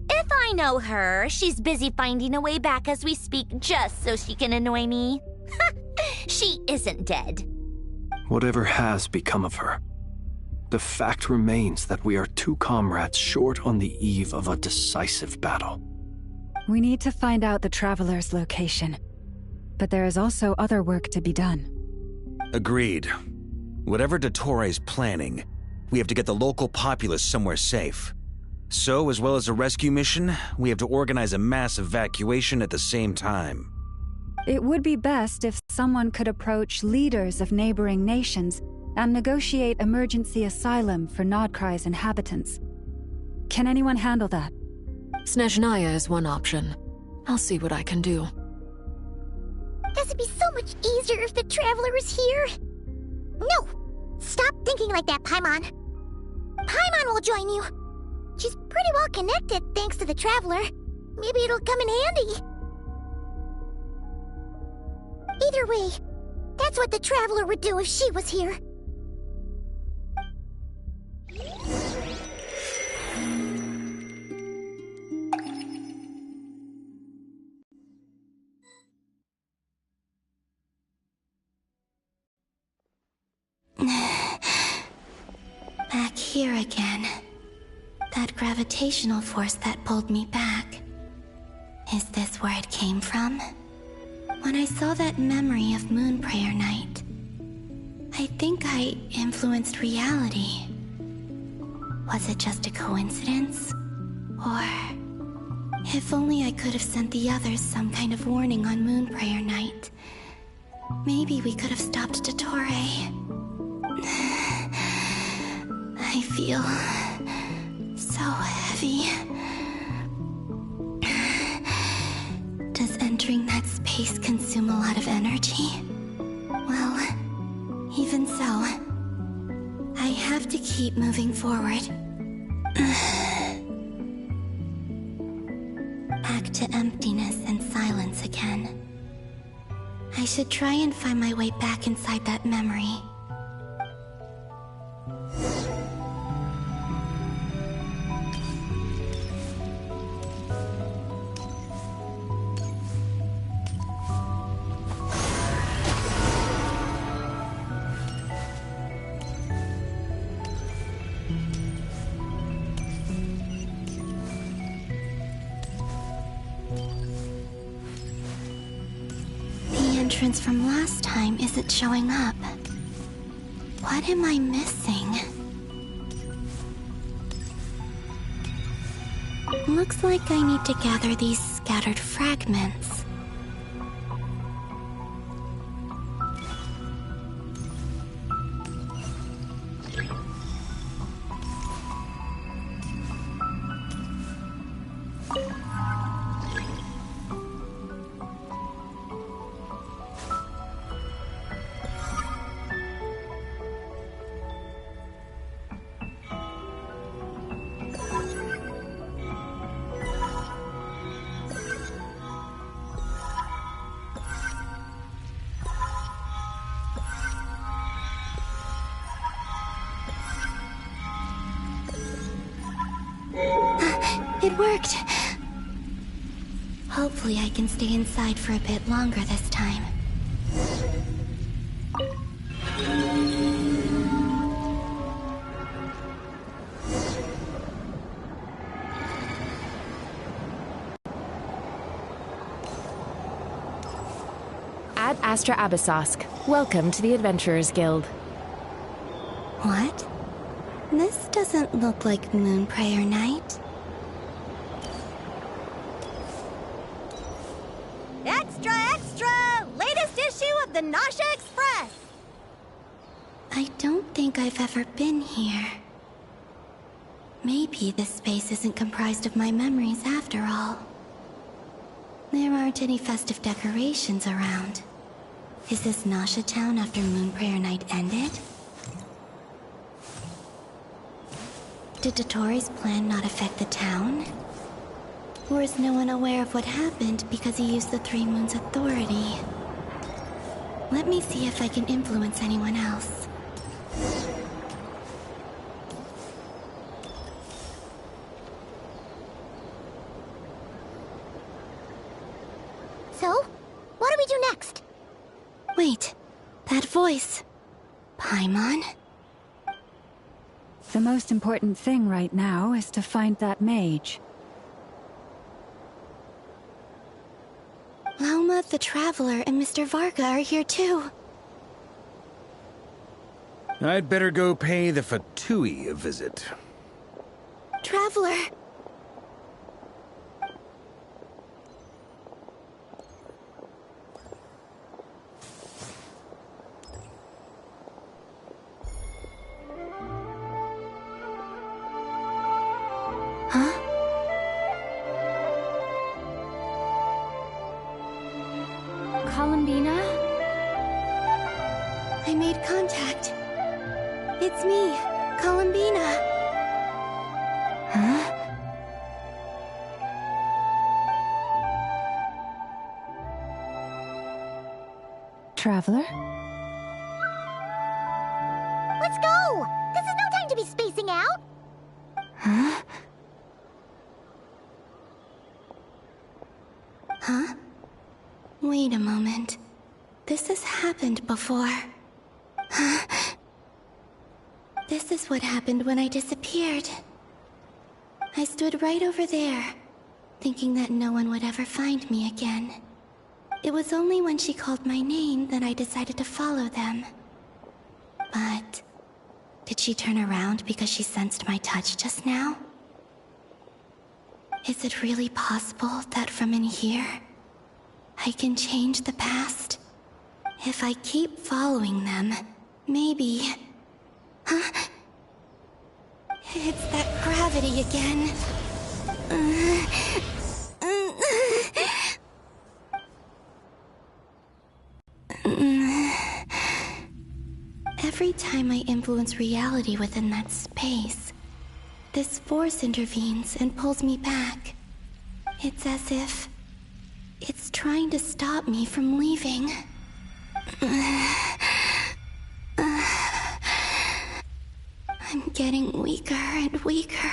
If I know her, she's busy finding a way back as we speak just so she can annoy me. She isn't dead. Whatever has become of her, the fact remains that we are two comrades short on the eve of a decisive battle. We need to find out the Traveler's location. But there is also other work to be done. Agreed. Whatever Dottore is planning, we have to get the local populace somewhere safe. So, as well as a rescue mission, we have to organize a mass evacuation at the same time. It would be best if someone could approach leaders of neighboring nations and negotiate emergency asylum for Nodcry's inhabitants. Can anyone handle that? Snezhnaya is one option. I'll see what I can do. This would be so much easier if the Traveler was here. No! Stop thinking like that, Paimon. Paimon will join you. She's pretty well connected thanks to the Traveler. Maybe it'll come in handy. Either way, that's what the Traveler would do if she was here. Back here again. That gravitational force that pulled me back. Is this where it came from? When I saw that memory of Moon Prayer Night, I think I influenced reality. Was it just a coincidence? Or... if only I could have sent the others some kind of warning on Moon Prayer Night. Maybe we could have stopped Dottore. I feel so heavy. pace consume a lot of energy. Well, even so, I have to keep moving forward. Back to emptiness and silence again. I should try and find my way back inside that memory. Entrance from last time isn't showing up. What am I missing? Looks like I need to gather these scattered fragments. It worked! Hopefully I can stay inside for a bit longer this time. Ad Astra Abyssosque. Welcome to the Adventurers Guild. What? This doesn't look like Moon Prayer Night. Extra, extra! Latest issue of the Nausea Express! I don't think I've ever been here. Maybe this space isn't comprised of my memories after all. There aren't any festive decorations around. Is this Nausea Town after Moon Prayer Night ended? Did Dotori's plan not affect the town? Or is no one aware of what happened because he used the Three Moons' authority? Let me see if I can influence anyone else. So, what do we do next? Wait, that voice. Paimon? The most important thing right now is to find that mage. Lauma the Traveler and Mr. Varga are here too. I'd better go pay the Fatui a visit. Traveler! Huh? Columbina? I made contact. It's me, Columbina. Huh? Traveler? Let's go! This is no time to be spacing out! Huh? Huh? Wait a moment. This has happened before. Huh? This is what happened when I disappeared. I stood right over there, thinking that no one would ever find me again. It was only when she called my name that I decided to follow them. But did she turn around because she sensed my touch just now? Is it really possible that from in here, I can change the past? If I keep following them, maybe... Huh? It's that gravity again. Every time I influence reality within that space, this force intervenes and pulls me back. It's as if it's trying to stop me from leaving. I'm getting weaker and weaker.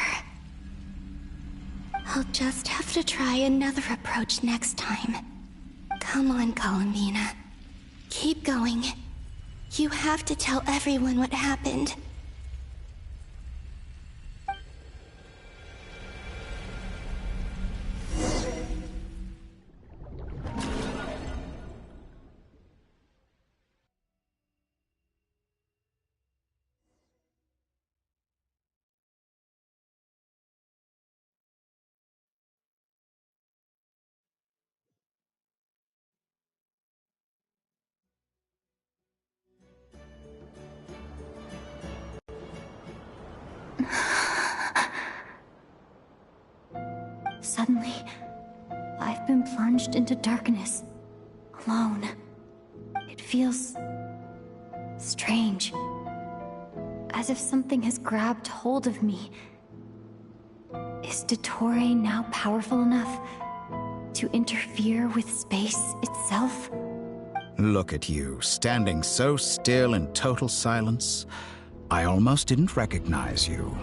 I'll just have to try another approach next time. Come on, Columbina. Keep going. You have to tell everyone what happened. Suddenly, I've been plunged into darkness, alone. It feels strange, as if something has grabbed hold of me. Is Dottore now powerful enough to interfere with space itself? Look at you, standing so still in total silence. I almost didn't recognize you.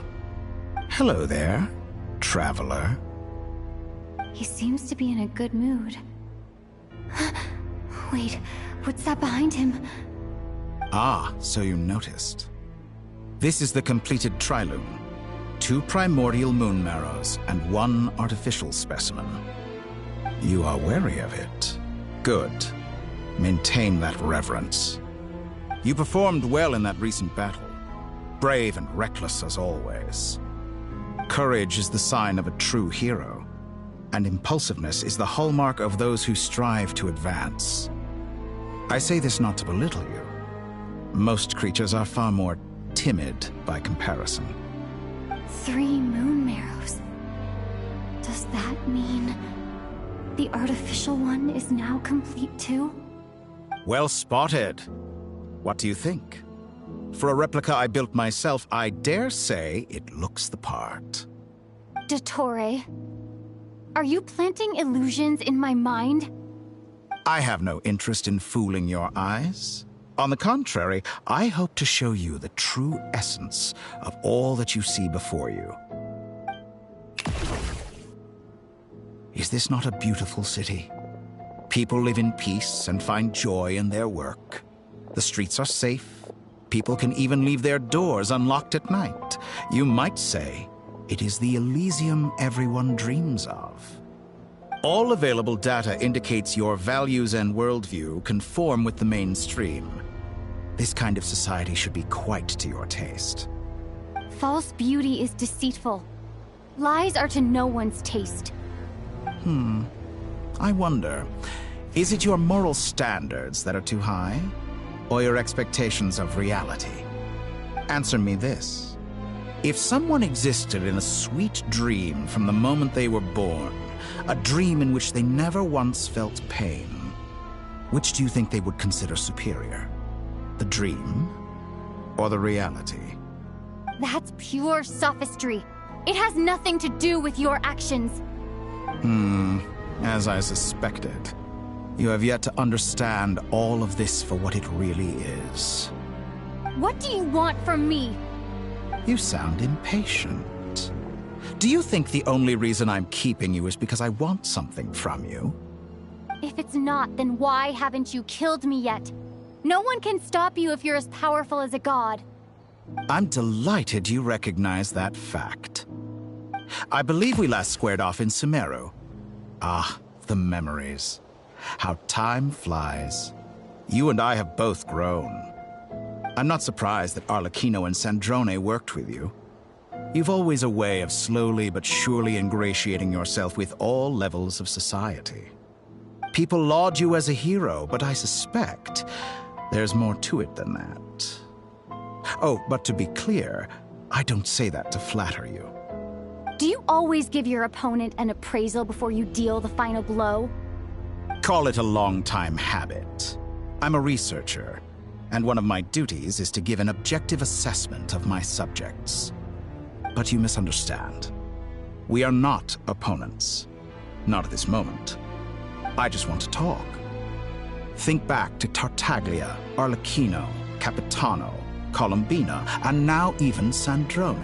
Hello there, traveler. He seems to be in a good mood. Wait, what's that behind him? Ah, so you noticed. This is the completed Trilune. 2 primordial moon marrows and 1 artificial specimen. You are wary of it. Good. Maintain that reverence. You performed well in that recent battle. Brave and reckless as always. Courage is the sign of a true hero, and impulsiveness is the hallmark of those who strive to advance. I say this not to belittle you. Most creatures are far more timid by comparison. 3 moon marrows. Does that mean the artificial one is now complete too? Well spotted. What do you think? For a replica I built myself, I dare say it looks the part. Dottore, are you planting illusions in my mind? I have no interest in fooling your eyes. On the contrary, I hope to show you the true essence of all that you see before you. Is this not a beautiful city? People live in peace and find joy in their work. The streets are safe. People can even leave their doors unlocked at night. You might say it is the Elysium everyone dreams of. All available data indicates your values and worldview conform with the mainstream. This kind of society should be quite to your taste. False beauty is deceitful. Lies are to no one's taste. I wonder, is it your moral standards that are too high? Or your expectations of reality? Answer me this. If someone existed in a sweet dream from the moment they were born, a dream in which they never once felt pain, which do you think they would consider superior? The dream or the reality? That's pure sophistry. It has nothing to do with your actions. As I suspected. You have yet to understand all of this for what it really is. What do you want from me? You sound impatient. Do you think the only reason I'm keeping you is because I want something from you? If it's not, then why haven't you killed me yet? No one can stop you if you're as powerful as a god. I'm delighted you recognize that fact. I believe we last squared off in Sumeru. Ah, the memories. How time flies. You and I have both grown. I'm not surprised that Arlecchino and Sandrone worked with you. You've always a way of slowly but surely ingratiating yourself with all levels of society. People laud you as a hero, but I suspect there's more to it than that. Oh, but to be clear, I don't say that to flatter you. Do you always give your opponent an appraisal before you deal the final blow? Call it a long-time habit. I'm a researcher, and one of my duties is to give an objective assessment of my subjects. But you misunderstand. We are not opponents. Not at this moment. I just want to talk. Think back to Tartaglia, Arlecchino, Capitano, Columbina, and now even Sandrone.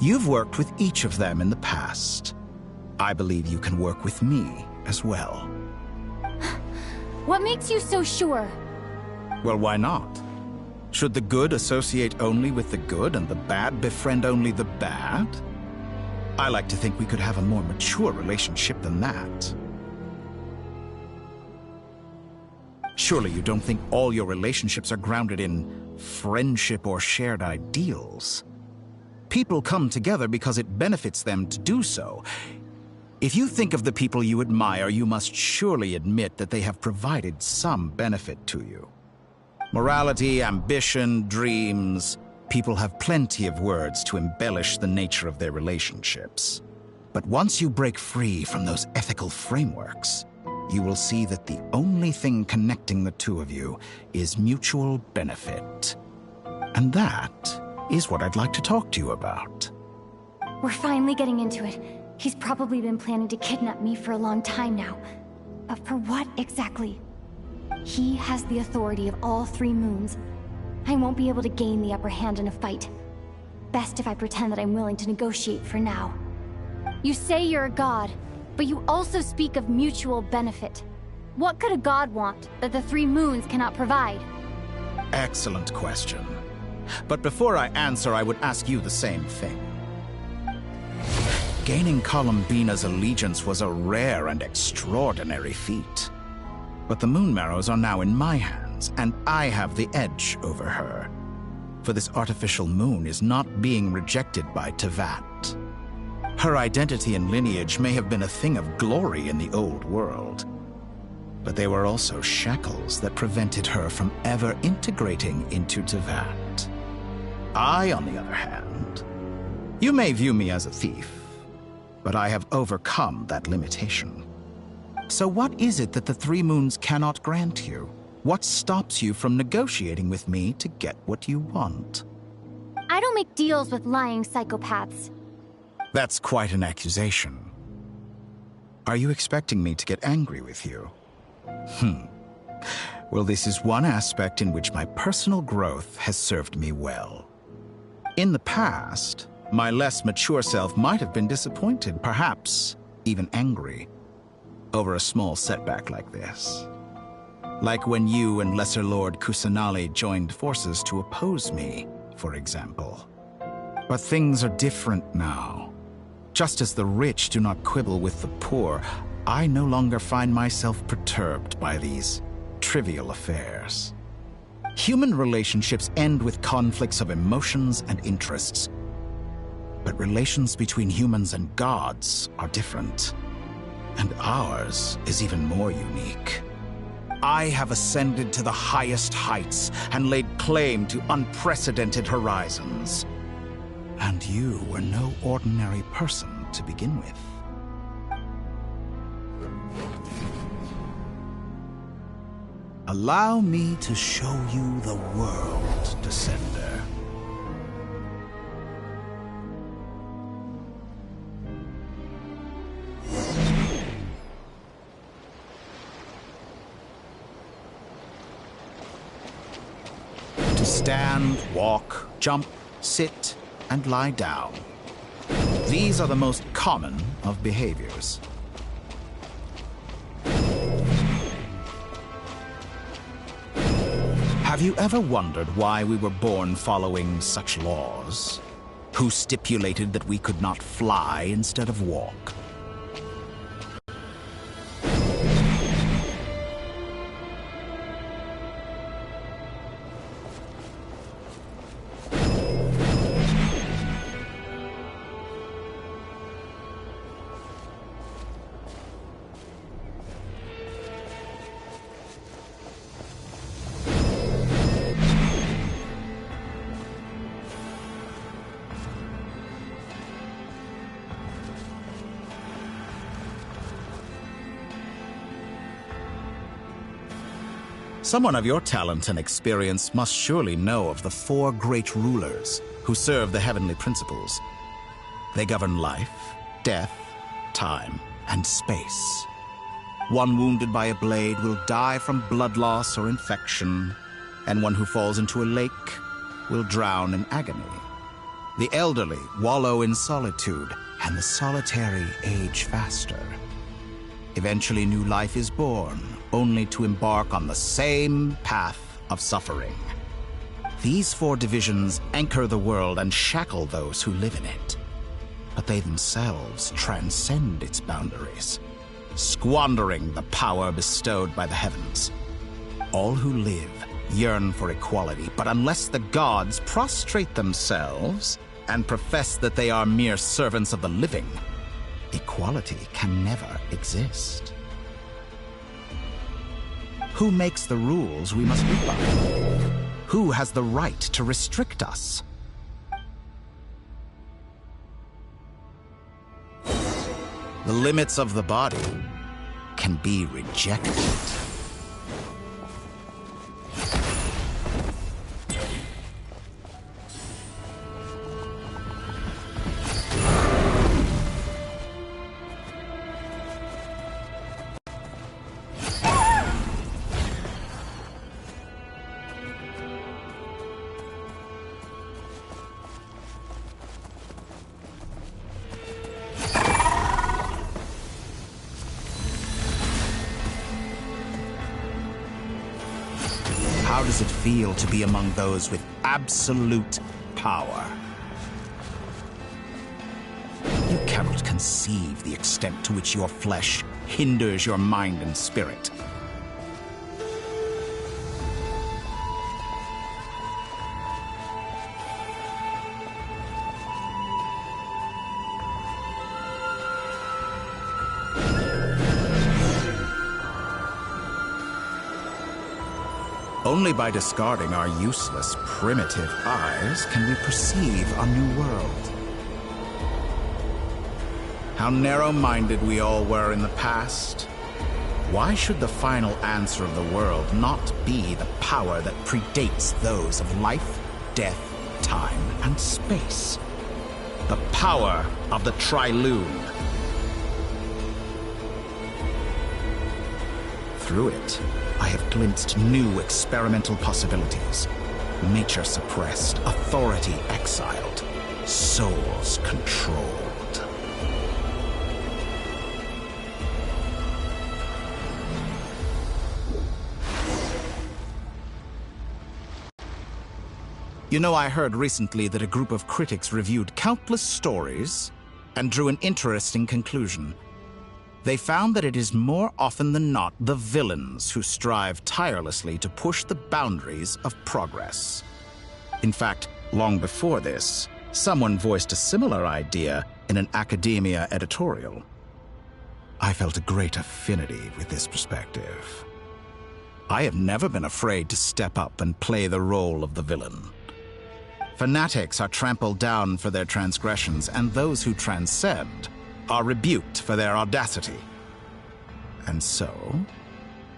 You've worked with each of them in the past. I believe you can work with me as well. What makes you so sure? Well, why not? Should the good associate only with the good and the bad befriend only the bad? I like to think we could have a more mature relationship than that. Surely you don't think all your relationships are grounded in friendship or shared ideals? People come together because it benefits them to do so. If you think of the people you admire, you must surely admit that they have provided some benefit to you. Morality, ambition, dreams. People have plenty of words to embellish the nature of their relationships. But once you break free from those ethical frameworks, you will see that the only thing connecting the two of you is mutual benefit. And that is what I'd like to talk to you about. We're finally getting into it. He's probably been planning to kidnap me for a long time now. But for what exactly? He has the authority of all 3 moons. I won't be able to gain the upper hand in a fight. Best if I pretend that I'm willing to negotiate for now. You say you're a god, but you also speak of mutual benefit. What could a god want that the 3 moons cannot provide? Excellent question. But before I answer, I would ask you the same thing. Gaining Columbina's allegiance was a rare and extraordinary feat. But the Moon Marrows are now in my hands, and I have the edge over her. For this artificial moon is not being rejected by Tevat. Her identity and lineage may have been a thing of glory in the old world, but they were also shackles that prevented her from ever integrating into Tevat. I, on the other hand, you may view me as a thief, but I have overcome that limitation. So what is it that the 3 moons cannot grant you? What stops you from negotiating with me to get what you want? I don't make deals with lying psychopaths. That's quite an accusation. Are you expecting me to get angry with you? Well, this is one aspect in which my personal growth has served me well. In the past, my less mature self might have been disappointed, perhaps even angry, over a small setback like this. Like when you and Lesser Lord Kusanali joined forces to oppose me, for example. But things are different now. Just as the rich do not quibble with the poor, I no longer find myself perturbed by these trivial affairs. Human relationships end with conflicts of emotions and interests. But relations between humans and gods are different. And ours is even more unique. I have ascended to the highest heights and laid claim to unprecedented horizons. And you were no ordinary person to begin with. Allow me to show you the world, Descender. To stand, walk, jump, sit, and lie down. These are the most common of behaviors. Have you ever wondered why we were born following such laws? Who stipulated that we could not fly instead of walk? Someone of your talent and experience must surely know of the 4 great rulers who serve the heavenly principles. They govern life, death, time, and space. One wounded by a blade will die from blood loss or infection, and one who falls into a lake will drown in agony. The elderly wallow in solitude, and the solitary age faster. Eventually, new life is born, only to embark on the same path of suffering. These 4 divisions anchor the world and shackle those who live in it. But they themselves transcend its boundaries, squandering the power bestowed by the heavens. All who live yearn for equality, but unless the gods prostrate themselves and profess that they are mere servants of the living, equality can never exist. Who makes the rules we must live by? Who has the right to restrict us? The limits of the body can be rejected. How does it feel to be among those with absolute power? You cannot conceive the extent to which your flesh hinders your mind and spirit. Only by discarding our useless, primitive eyes can we perceive a new world. How narrow-minded we all were in the past. Why should the final answer of the world not be the power that predates those of life, death, time, and space? The power of the Trilune. Through it, I have glimpsed new experimental possibilities. Nature suppressed, authority exiled, souls controlled. You know, I heard recently that a group of critics reviewed countless stories and drew an interesting conclusion. They found that it is more often than not the villains who strive tirelessly to push the boundaries of progress. In fact, long before this, someone voiced a similar idea in an academia editorial. I felt a great affinity with this perspective. I have never been afraid to step up and play the role of the villain. Fanatics are trampled down for their transgressions, and those who transcend are rebuked for their audacity. And so,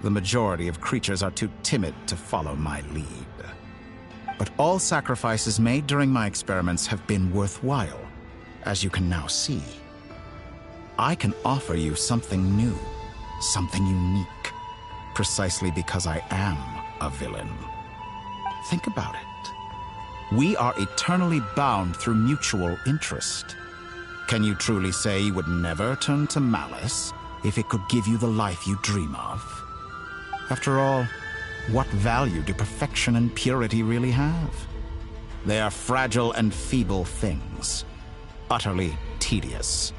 the majority of creatures are too timid to follow my lead. But all sacrifices made during my experiments have been worthwhile, as you can now see. I can offer you something new, something unique, precisely because I am a villain. Think about it. We are eternally bound through mutual interest. Can you truly say you would never turn to malice if it could give you the life you dream of? After all, what value do perfection and purity really have? They are fragile and feeble things, utterly tedious.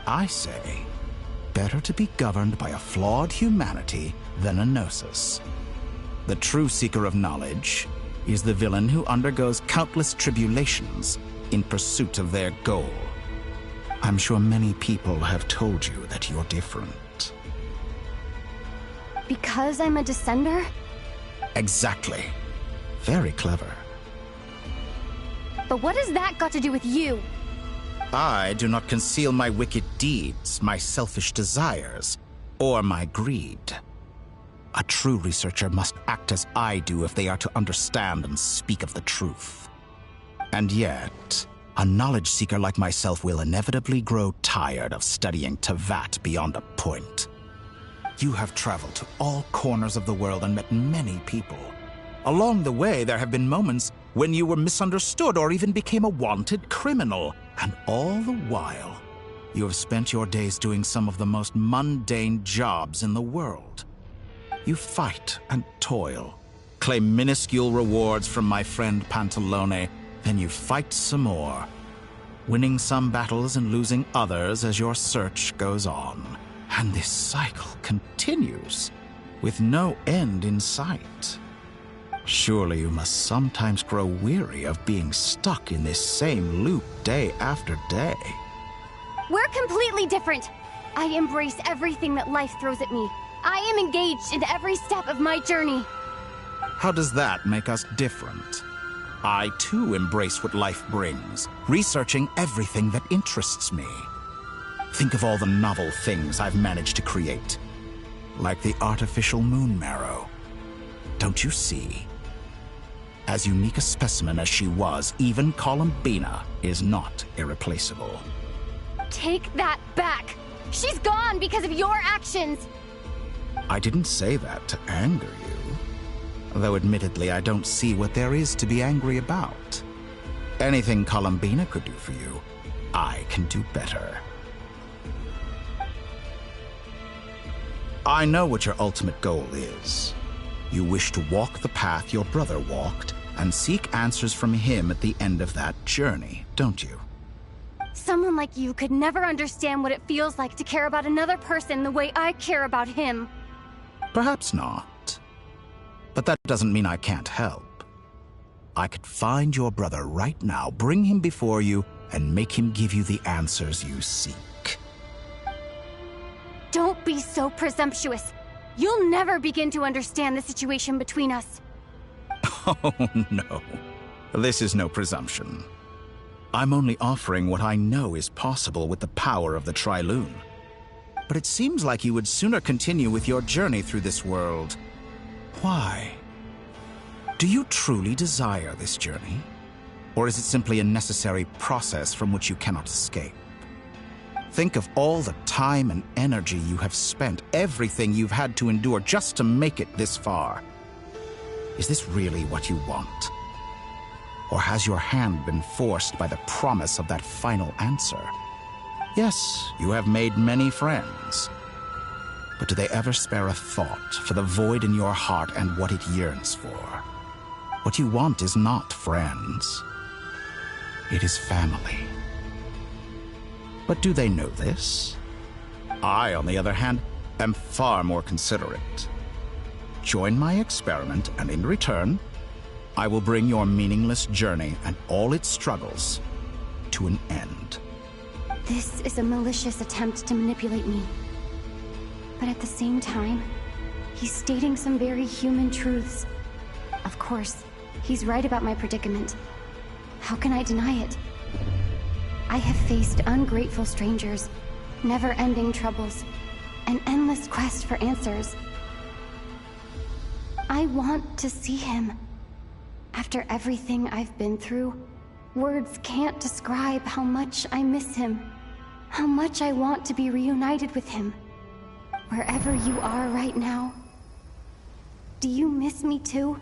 I say, better to be governed by a flawed humanity than a gnosis. The true seeker of knowledge is the villain who undergoes countless tribulations in pursuit of their goal. I'm sure many people have told you that you're different. Because I'm a descender? Exactly. Very clever. But what has that got to do with you? I do not conceal my wicked deeds, my selfish desires, or my greed. A true researcher must act as I do if they are to understand and speak of the truth. And yet, a knowledge seeker like myself will inevitably grow tired of studying Tevat beyond a point. You have traveled to all corners of the world and met many people. Along the way, there have been moments when you were misunderstood or even became a wanted criminal. And all the while, you have spent your days doing some of the most mundane jobs in the world. You fight and toil, claim minuscule rewards from my friend Pantalone, then you fight some more, winning some battles and losing others as your search goes on. And this cycle continues, with no end in sight. Surely you must sometimes grow weary of being stuck in this same loop day after day. We're completely different. I embrace everything that life throws at me. I am engaged in every step of my journey. How does that make us different? I, too, embrace what life brings, researching everything that interests me. Think of all the novel things I've managed to create, like the artificial moon marrow. Don't you see? As unique a specimen as she was, even Columbina is not irreplaceable. Take that back! She's gone because of your actions! I didn't say that to anger you. Though admittedly, I don't see what there is to be angry about. Anything Columbina could do for you, I can do better. I know what your ultimate goal is. You wish to walk the path your brother walked and seek answers from him at the end of that journey, don't you? Someone like you could never understand what it feels like to care about another person the way I care about him. Perhaps not. But that doesn't mean I can't help. I could find your brother right now, bring him before you, and make him give you the answers you seek. Don't be so presumptuous. You'll never begin to understand the situation between us. Oh, no. This is no presumption. I'm only offering what I know is possible with the power of the Trilune. But it seems like you would sooner continue with your journey through this world. Why? Do you truly desire this journey? Or is it simply a necessary process from which you cannot escape? Think of all the time and energy you have spent, everything you've had to endure just to make it this far. Is this really what you want? Or has your hand been forced by the promise of that final answer? Yes, you have made many friends. But do they ever spare a thought for the void in your heart and what it yearns for? What you want is not friends. It is family. But do they know this? I, on the other hand, am far more considerate. Join my experiment, and in return, I will bring your meaningless journey and all its struggles to an end. This is a malicious attempt to manipulate me. But at the same time, he's stating some very human truths. Of course, he's right about my predicament. How can I deny it? I have faced ungrateful strangers, never-ending troubles, an endless quest for answers. I want to see him. After everything I've been through, words can't describe how much I miss him, how much I want to be reunited with him. Wherever you are right now, do you miss me too?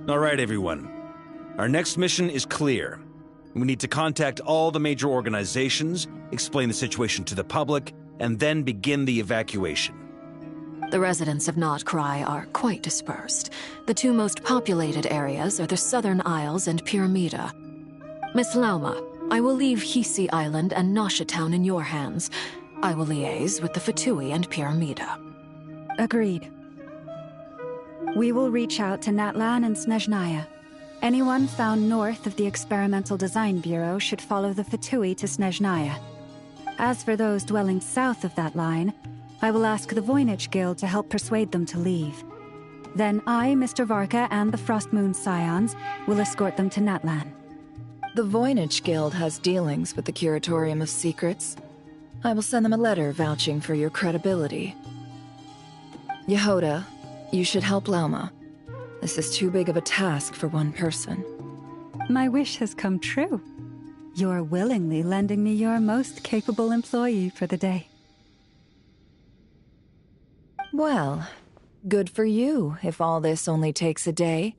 All right, everyone. Our next mission is clear. We need to contact all the major organizations, explain the situation to the public, and then begin the evacuation. The residents of Not Cry are quite dispersed. The two most populated areas are the Southern Isles and Pyramida. Miss Lauma, I will leave Hisi Island and Nasha Town in your hands. I will liaise with the Fatui and Pyramida. Agreed. We will reach out to Natlan and Snezhnaya. Anyone found north of the Experimental Design Bureau should follow the Fatui to Snezhnaya. As for those dwelling south of that line, I will ask the Voynich Guild to help persuade them to leave. Then I, Mr. Varka, and the Frostmoon Scions will escort them to Natlan. The Voynich Guild has dealings with the Curatorium of Secrets. I will send them a letter vouching for your credibility. Yehoda, you should help Lauma. This is too big of a task for one person. My wish has come true. You're willingly lending me your most capable employee for the day. Well, good for you if all this only takes a day.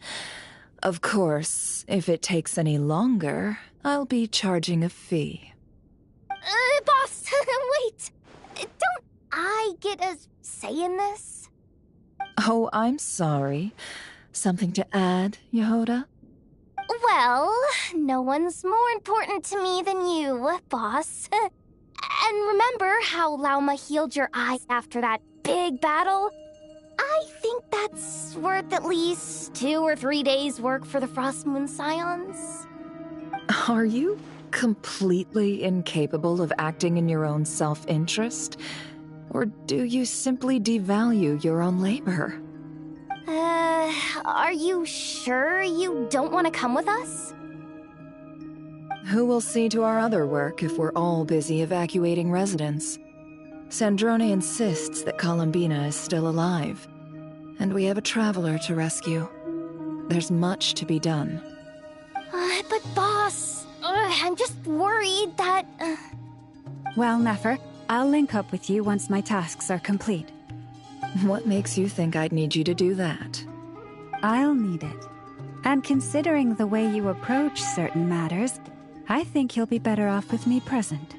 Of course, if it takes any longer, I'll be charging a fee. Boss, wait! Don't I get a say in this? Oh, I'm sorry. Something to add, Yehoda? Well, no one's more important to me than you, boss. And remember how Lauma healed your eyes after that big battle? I think that's worth at least 2 or 3 days' work for the Frostmoon Scions. Are you completely incapable of acting in your own self-interest? Or do you simply devalue your own labor? Are you sure you don't want to come with us? Who will see to our other work if we're all busy evacuating residents? Sandrone insists that Columbina is still alive, and we have a traveler to rescue. There's much to be done. But boss, I'm just worried that... Well, Nefer, I'll link up with you once my tasks are complete. What makes you think I'd need you to do that? I'll need it. And considering the way you approach certain matters, I think you'll be better off with me present.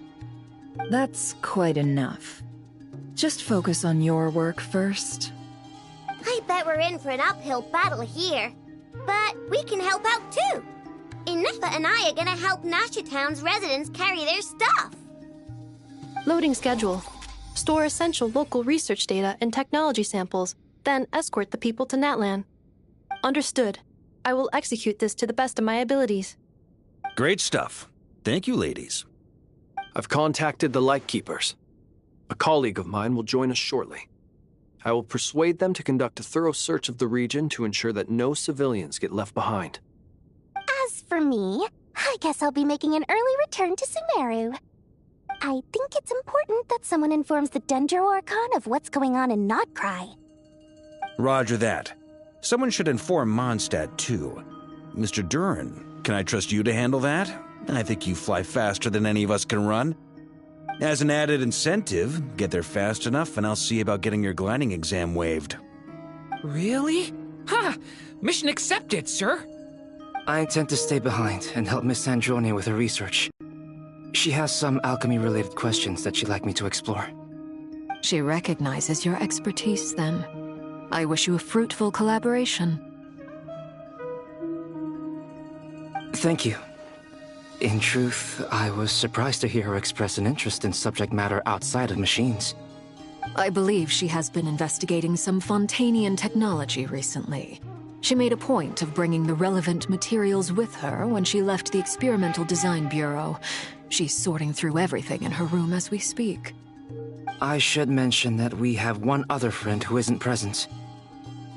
That's quite enough. Just focus on your work first. I bet we're in for an uphill battle here. But we can help out too. Inefa and I are gonna help Nasha Town's residents carry their stuff. Loading schedule. Store essential local research data and technology samples, then escort the people to Natlan. Understood. I will execute this to the best of my abilities. Great stuff. Thank you, ladies. I've contacted the Lightkeepers. A colleague of mine will join us shortly. I will persuade them to conduct a thorough search of the region to ensure that no civilians get left behind. As for me, I guess I'll be making an early return to Sumeru. I think it's important that someone informs the Dendro Archon of what's going on in Notcry. Roger that. Someone should inform Mondstadt, too. Mr. Duran, can I trust you to handle that? I think you fly faster than any of us can run. As an added incentive, get there fast enough and I'll see about getting your gliding exam waived. Really? Ha! Mission accepted, sir. I intend to stay behind and help Miss Sandrone with her research. She has some alchemy-related questions that she'd like me to explore. She recognizes your expertise, then. I wish you a fruitful collaboration. Thank you. In truth, I was surprised to hear her express an interest in subject matter outside of machines. I believe she has been investigating some Fontanian technology recently. She made a point of bringing the relevant materials with her when she left the Experimental Design Bureau. She's sorting through everything in her room as we speak. I should mention that we have one other friend who isn't present.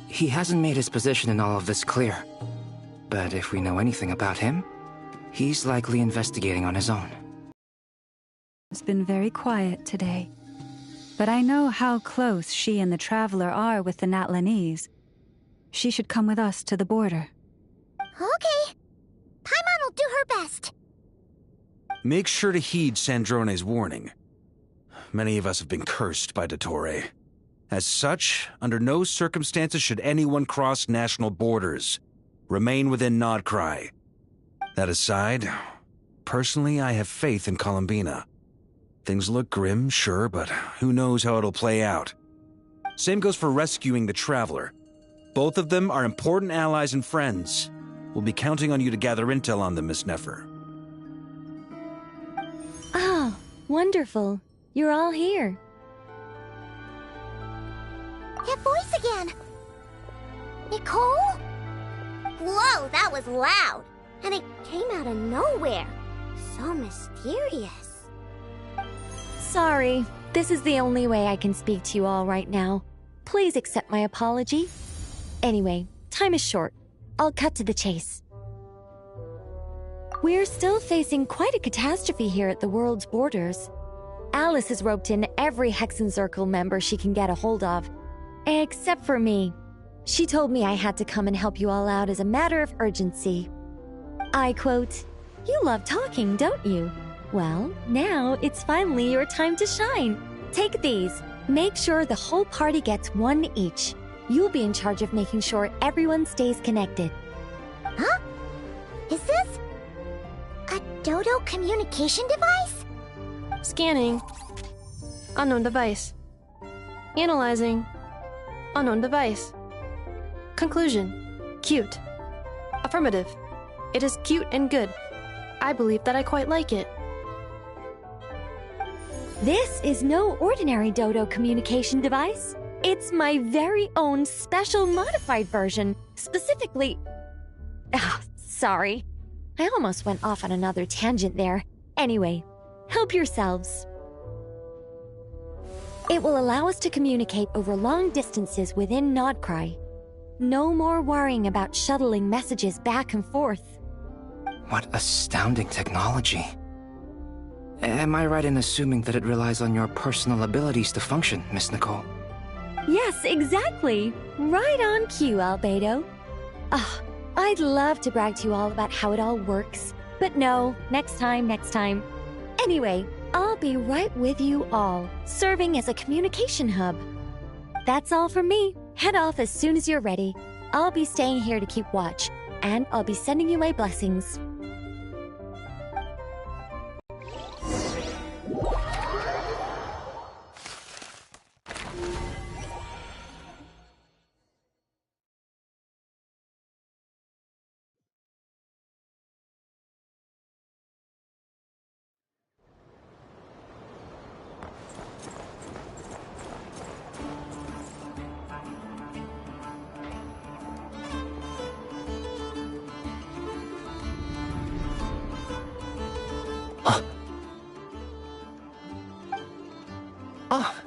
He hasn't made his position in all of this clear. But if we know anything about him, he's likely investigating on his own. It's been very quiet today. But I know how close she and the Traveler are with the Natlanese. She should come with us to the border. Okay. Paimon will do her best. Make sure to heed Sandrone's warning. Many of us have been cursed by Dottore. As such, under no circumstances should anyone cross national borders. Remain within Nodcry. That aside, personally I have faith in Columbina. Things look grim, sure, but who knows how it'll play out. Same goes for rescuing the Traveler. Both of them are important allies and friends. We'll be counting on you to gather intel on them, Miss Nefer. Oh, wonderful. You're all here. That voice again! Nicole? Whoa, that was loud. And it came out of nowhere. So mysterious. Sorry, this is the only way I can speak to you all right now. Please accept my apology. Anyway, time is short. I'll cut to the chase. We're still facing quite a catastrophe here at the world's borders. Alice has roped in every Hexen Circle member she can get a hold of. Except for me. She told me I had to come and help you all out as a matter of urgency. I quote, "You love talking, don't you? Well, now it's finally your time to shine. Take these. Make sure the whole party gets one each. You'll be in charge of making sure everyone stays connected." Huh? Is this a Dodo communication device? Scanning. Unknown device. Analyzing. Unknown device. Conclusion. Cute. Affirmative. It is cute and good. I believe that I quite like it. This is no ordinary Dodo communication device. It's my very own special modified version, specifically... sorry. I almost went off on another tangent there. Anyway, help yourselves. It will allow us to communicate over long distances within Nodcry. No more worrying about shuttling messages back and forth. What astounding technology. Am I right in assuming that it relies on your personal abilities to function, Miss Nicole? Yes, exactly. Right on cue, Albedo. I'd love to brag to you all about how it all works. But no, next time. Anyway, I'll be right with you all, serving as a communication hub. That's all from me. Head off as soon as you're ready. I'll be staying here to keep watch, and I'll be sending you my blessings.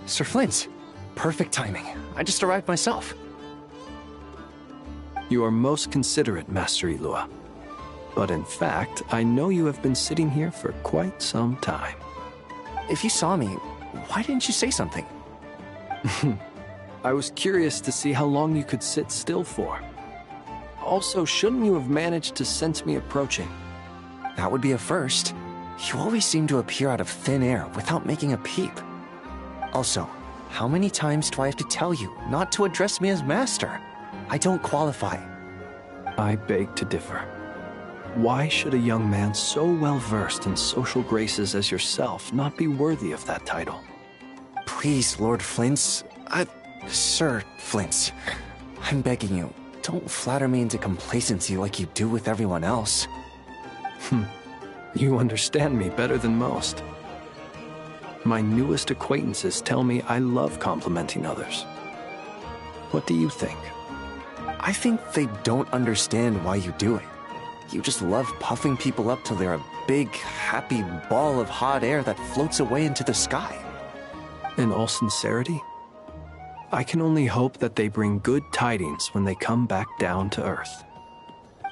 Sir Flint. Perfect timing. I just arrived myself. You are most considerate, Master Ilua. But in fact, I know you have been sitting here for quite some time. If you saw me, why didn't you say something? I was curious to see how long you could sit still for. Also, shouldn't you have managed to sense me approaching? That would be a first. You always seem to appear out of thin air without making a peep. Also, how many times do I have to tell you not to address me as master? I don't qualify. I beg to differ. Why should a young man so well versed in social graces as yourself not be worthy of that title? Please, Lord Flint's... Sir Flint's. I'm begging you, don't flatter me into complacency like you do with everyone else. You understand me better than most. My newest acquaintances tell me I love complimenting others. What do you think? I think they don't understand why you do it. You just love puffing people up till they're a big, happy ball of hot air that floats away into the sky. In all sincerity, I can only hope that they bring good tidings when they come back down to Earth.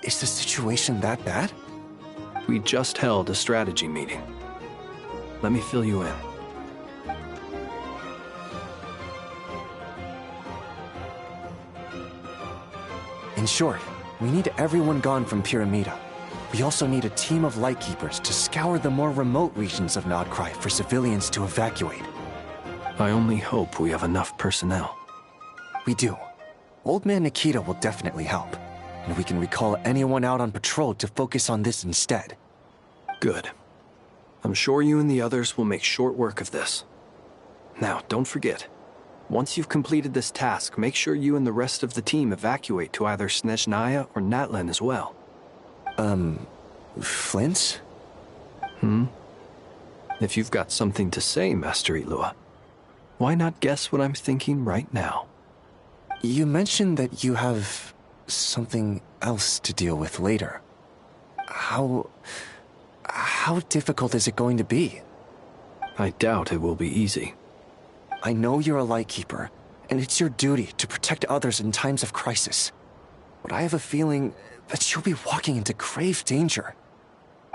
Is the situation that bad? We just held a strategy meeting. Let me fill you in. In short, we need everyone gone from Pyramida. We also need a team of Lightkeepers to scour the more remote regions of Nodcry for civilians to evacuate. I only hope we have enough personnel. We do. Old Man Nikita will definitely help, and we can recall anyone out on patrol to focus on this instead. Good. I'm sure you and the others will make short work of this. Now, don't forget. Once you've completed this task, make sure you and the rest of the team evacuate to either Snezhnaya or Natlan as well. Flint? If you've got something to say, Master Ilua, why not guess what I'm thinking right now? You mentioned that you have something else to deal with later. How difficult is it going to be? I doubt it will be easy. I know you're a Lightkeeper, and it's your duty to protect others in times of crisis. But I have a feeling that you'll be walking into grave danger.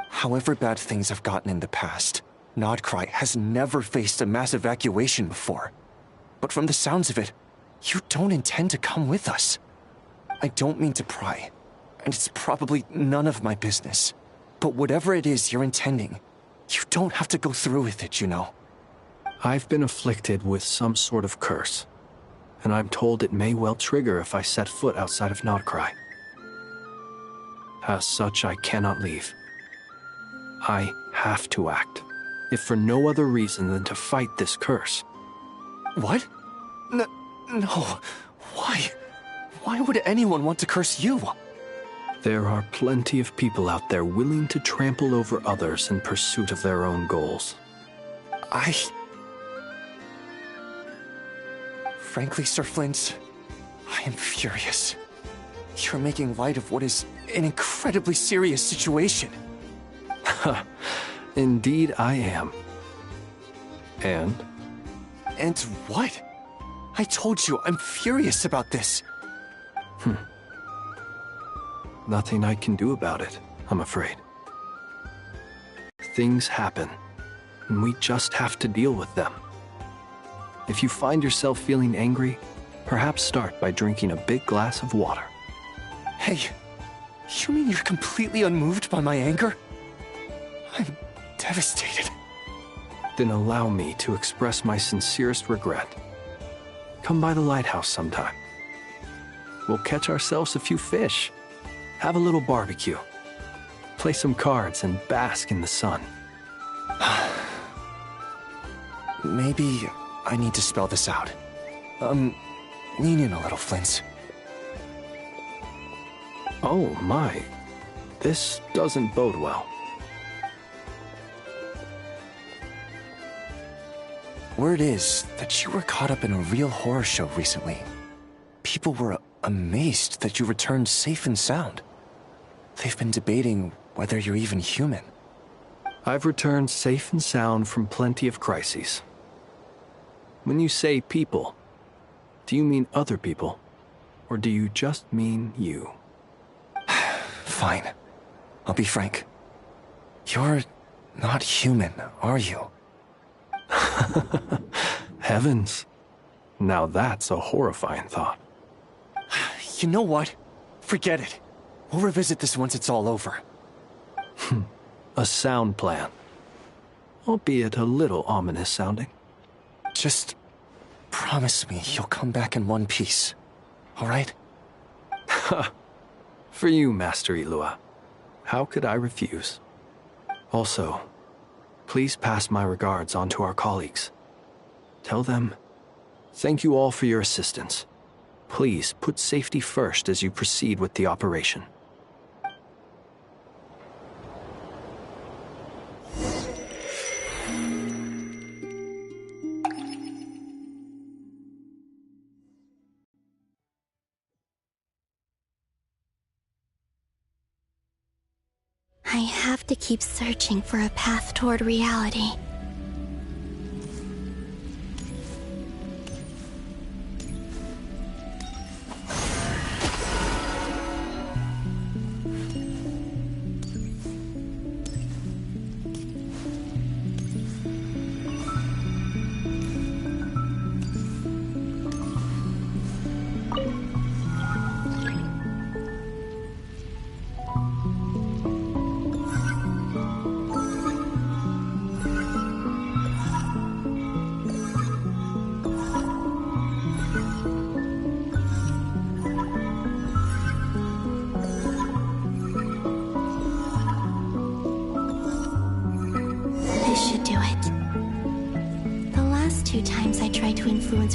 However bad things have gotten in the past, Nodcry has never faced a mass evacuation before. But from the sounds of it, you don't intend to come with us. I don't mean to pry, and it's probably none of my business. But whatever it is you're intending, you don't have to go through with it, you know. I've been afflicted with some sort of curse, and I'm told it may well trigger if I set foot outside of Nodcry. As such, I cannot leave. I have to act, if for no other reason than to fight this curse. What? No. Why? Why would anyone want to curse you? There are plenty of people out there willing to trample over others in pursuit of their own goals. Frankly, Sir Flint, I am furious. You're making light of what is an incredibly serious situation. Indeed I am. And? And what? I told you, I'm furious about this. Nothing I can do about it, I'm afraid. Things happen, and we just have to deal with them. If you find yourself feeling angry, perhaps start by drinking a big glass of water. Hey, you mean you're completely unmoved by my anger? I'm devastated. Then allow me to express my sincerest regret. Come by the lighthouse sometime. We'll catch ourselves a few fish, have a little barbecue, play some cards, and bask in the sun. Maybe I need to spell this out. Lean in a little, Flint. Oh my, this doesn't bode well. Word is that you were caught up in a real horror show recently. People were amazed that you returned safe and sound. They've been debating whether you're even human. I've returned safe and sound from plenty of crises. When you say people, do you mean other people, or do you just mean you? Fine. I'll be frank. You're not human, are you? Heavens. Now that's a horrifying thought. You know what? Forget it. We'll revisit this once it's all over. A sound plan. Albeit a little ominous sounding. Just promise me you'll come back in one piece, all right? For you, Master Ilua. How could I refuse? Also, please pass my regards on to our colleagues. Tell them, thank you all for your assistance. Please put safety first as you proceed with the operation. I have to keep searching for a path toward reality.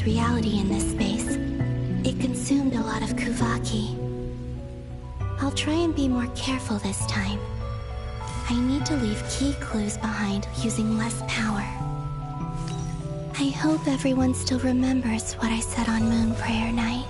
Reality in this space. It consumed a lot of Kuvaki. I'll try and be more careful this time. I need to leave key clues behind using less power. I hope everyone still remembers what I said on Moon Prayer Night.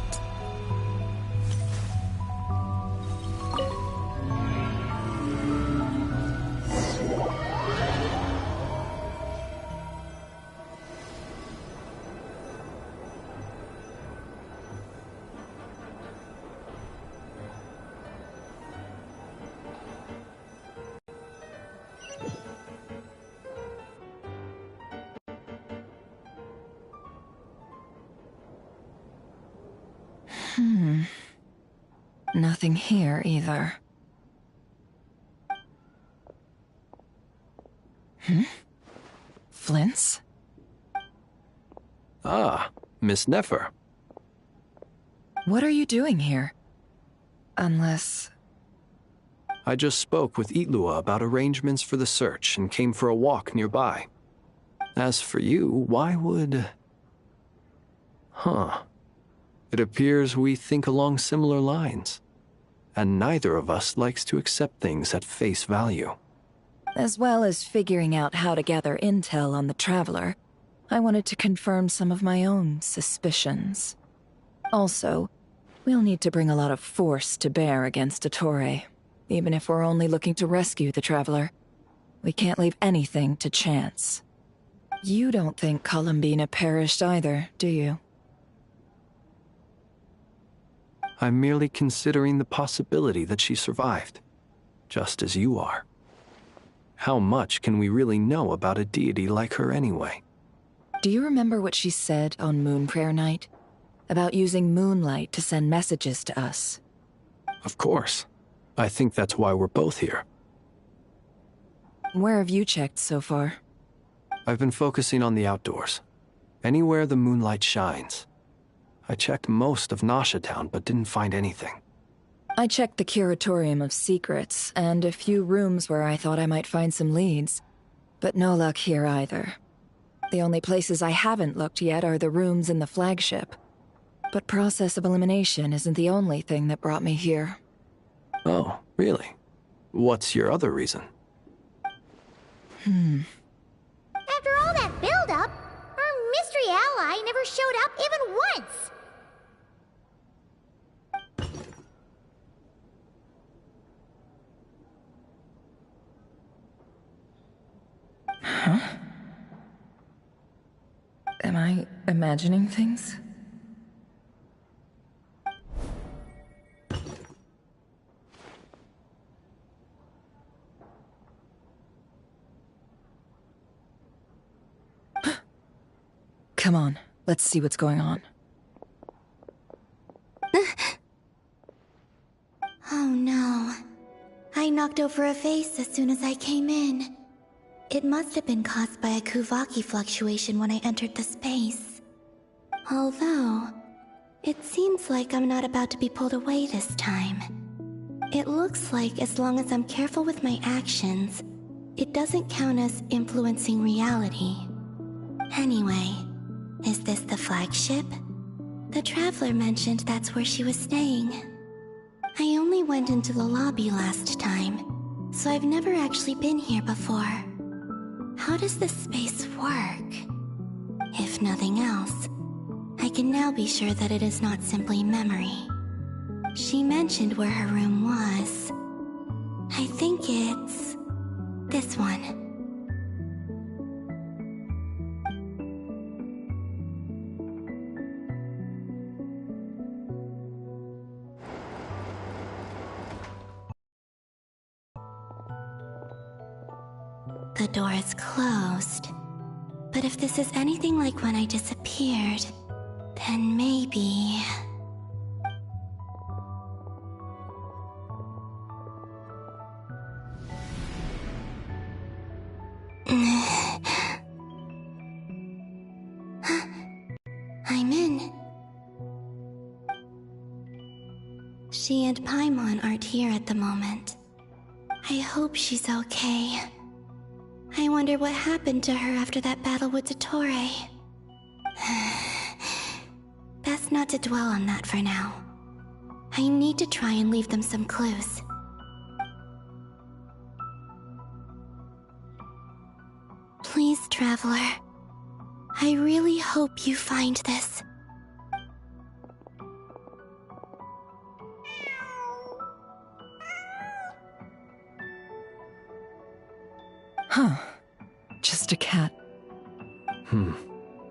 Nothing here either. Flints? Ah, Miss Nefer. What are you doing here? Unless... I just spoke with Itlua about arrangements for the search and came for a walk nearby. As for you, why would... It appears we think along similar lines, and neither of us likes to accept things at face value. As well as figuring out how to gather intel on the Traveler, I wanted to confirm some of my own suspicions. Also, we'll need to bring a lot of force to bear against Ettore, even if we're only looking to rescue the Traveler. We can't leave anything to chance. You don't think Columbina perished either, do you? I'm merely considering the possibility that she survived, just as you are. How much can we really know about a deity like her anyway? Do you remember what she said on Moon Prayer Night? About using moonlight to send messages to us? Of course. I think that's why we're both here. Where have you checked so far? I've been focusing on the outdoors. Anywhere the moonlight shines. I checked most of Nasha Town, but didn't find anything. I checked the Curatorium of Secrets, and a few rooms where I thought I might find some leads. But no luck here either. The only places I haven't looked yet are the rooms in the flagship. But process of elimination isn't the only thing that brought me here. Oh, really? What's your other reason? After all that build-up, our mystery ally never showed up even once! Huh? Am I imagining things? Come on, let's see what's going on. Oh no. I knocked over a vase as soon as I came in. It must have been caused by a Kuvaki fluctuation when I entered the space. Although, it seems like I'm not about to be pulled away this time. It looks like as long as I'm careful with my actions, it doesn't count as influencing reality. Anyway, is this the flagship? The Traveler mentioned that's where she was staying. I only went into the lobby last time, so I've never actually been here before. How does this space work? If nothing else, I can now be sure that it is not simply memory. She mentioned where her room was. I think it's... this one. The door is closed. But if this is anything like when I disappeared, then maybe... I'm in. She and Paimon aren't here at the moment. I hope she's okay. I wonder what happened to her after that battle with Ettore. Best not to dwell on that for now. I need to try and leave them some clues. Please, Traveler. I really hope you find this. Huh. Just a cat.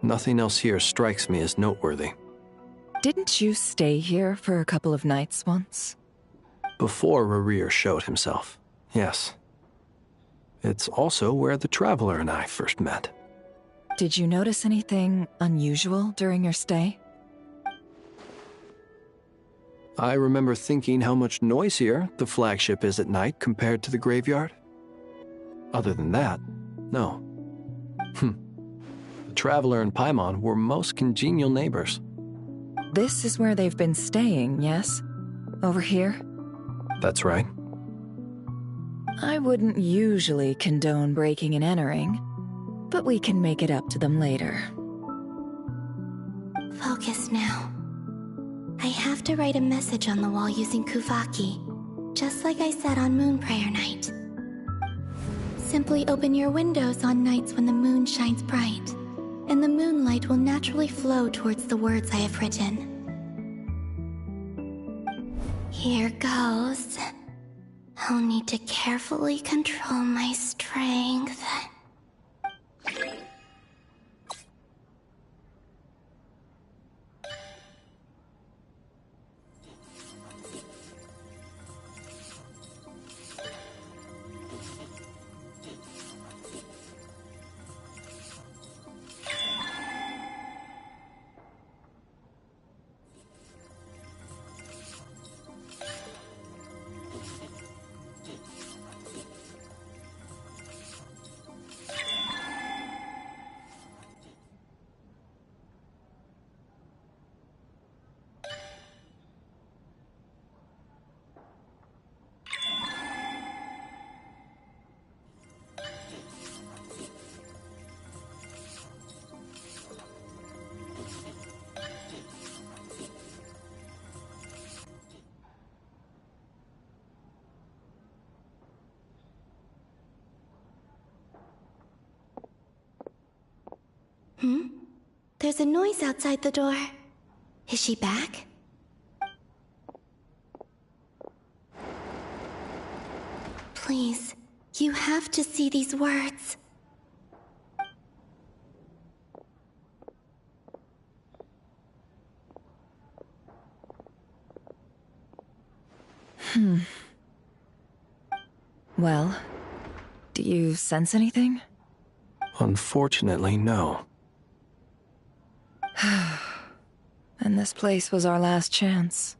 Nothing else here strikes me as noteworthy. Didn't you stay here for a couple of nights once? Before Rarir showed himself, yes. It's also where the Traveler and I first met. Did you notice anything unusual during your stay? I remember thinking how much noisier the flagship is at night compared to the graveyard. Other than that, no. The Traveler and Paimon were most congenial neighbors. This is where they've been staying, yes? Over here? That's right. I wouldn't usually condone breaking and entering, but we can make it up to them later. Focus now. I have to write a message on the wall using Kuvaki, just like I said on Moon Prayer Night. Simply open your windows on nights when the moon shines bright, and the moonlight will naturally flow towards the words I have written. Here goes. I'll need to carefully control my strength. There's a noise outside the door. Is she back? Please, you have to see these words. Well, do you sense anything? Unfortunately, no. And this place was our last chance.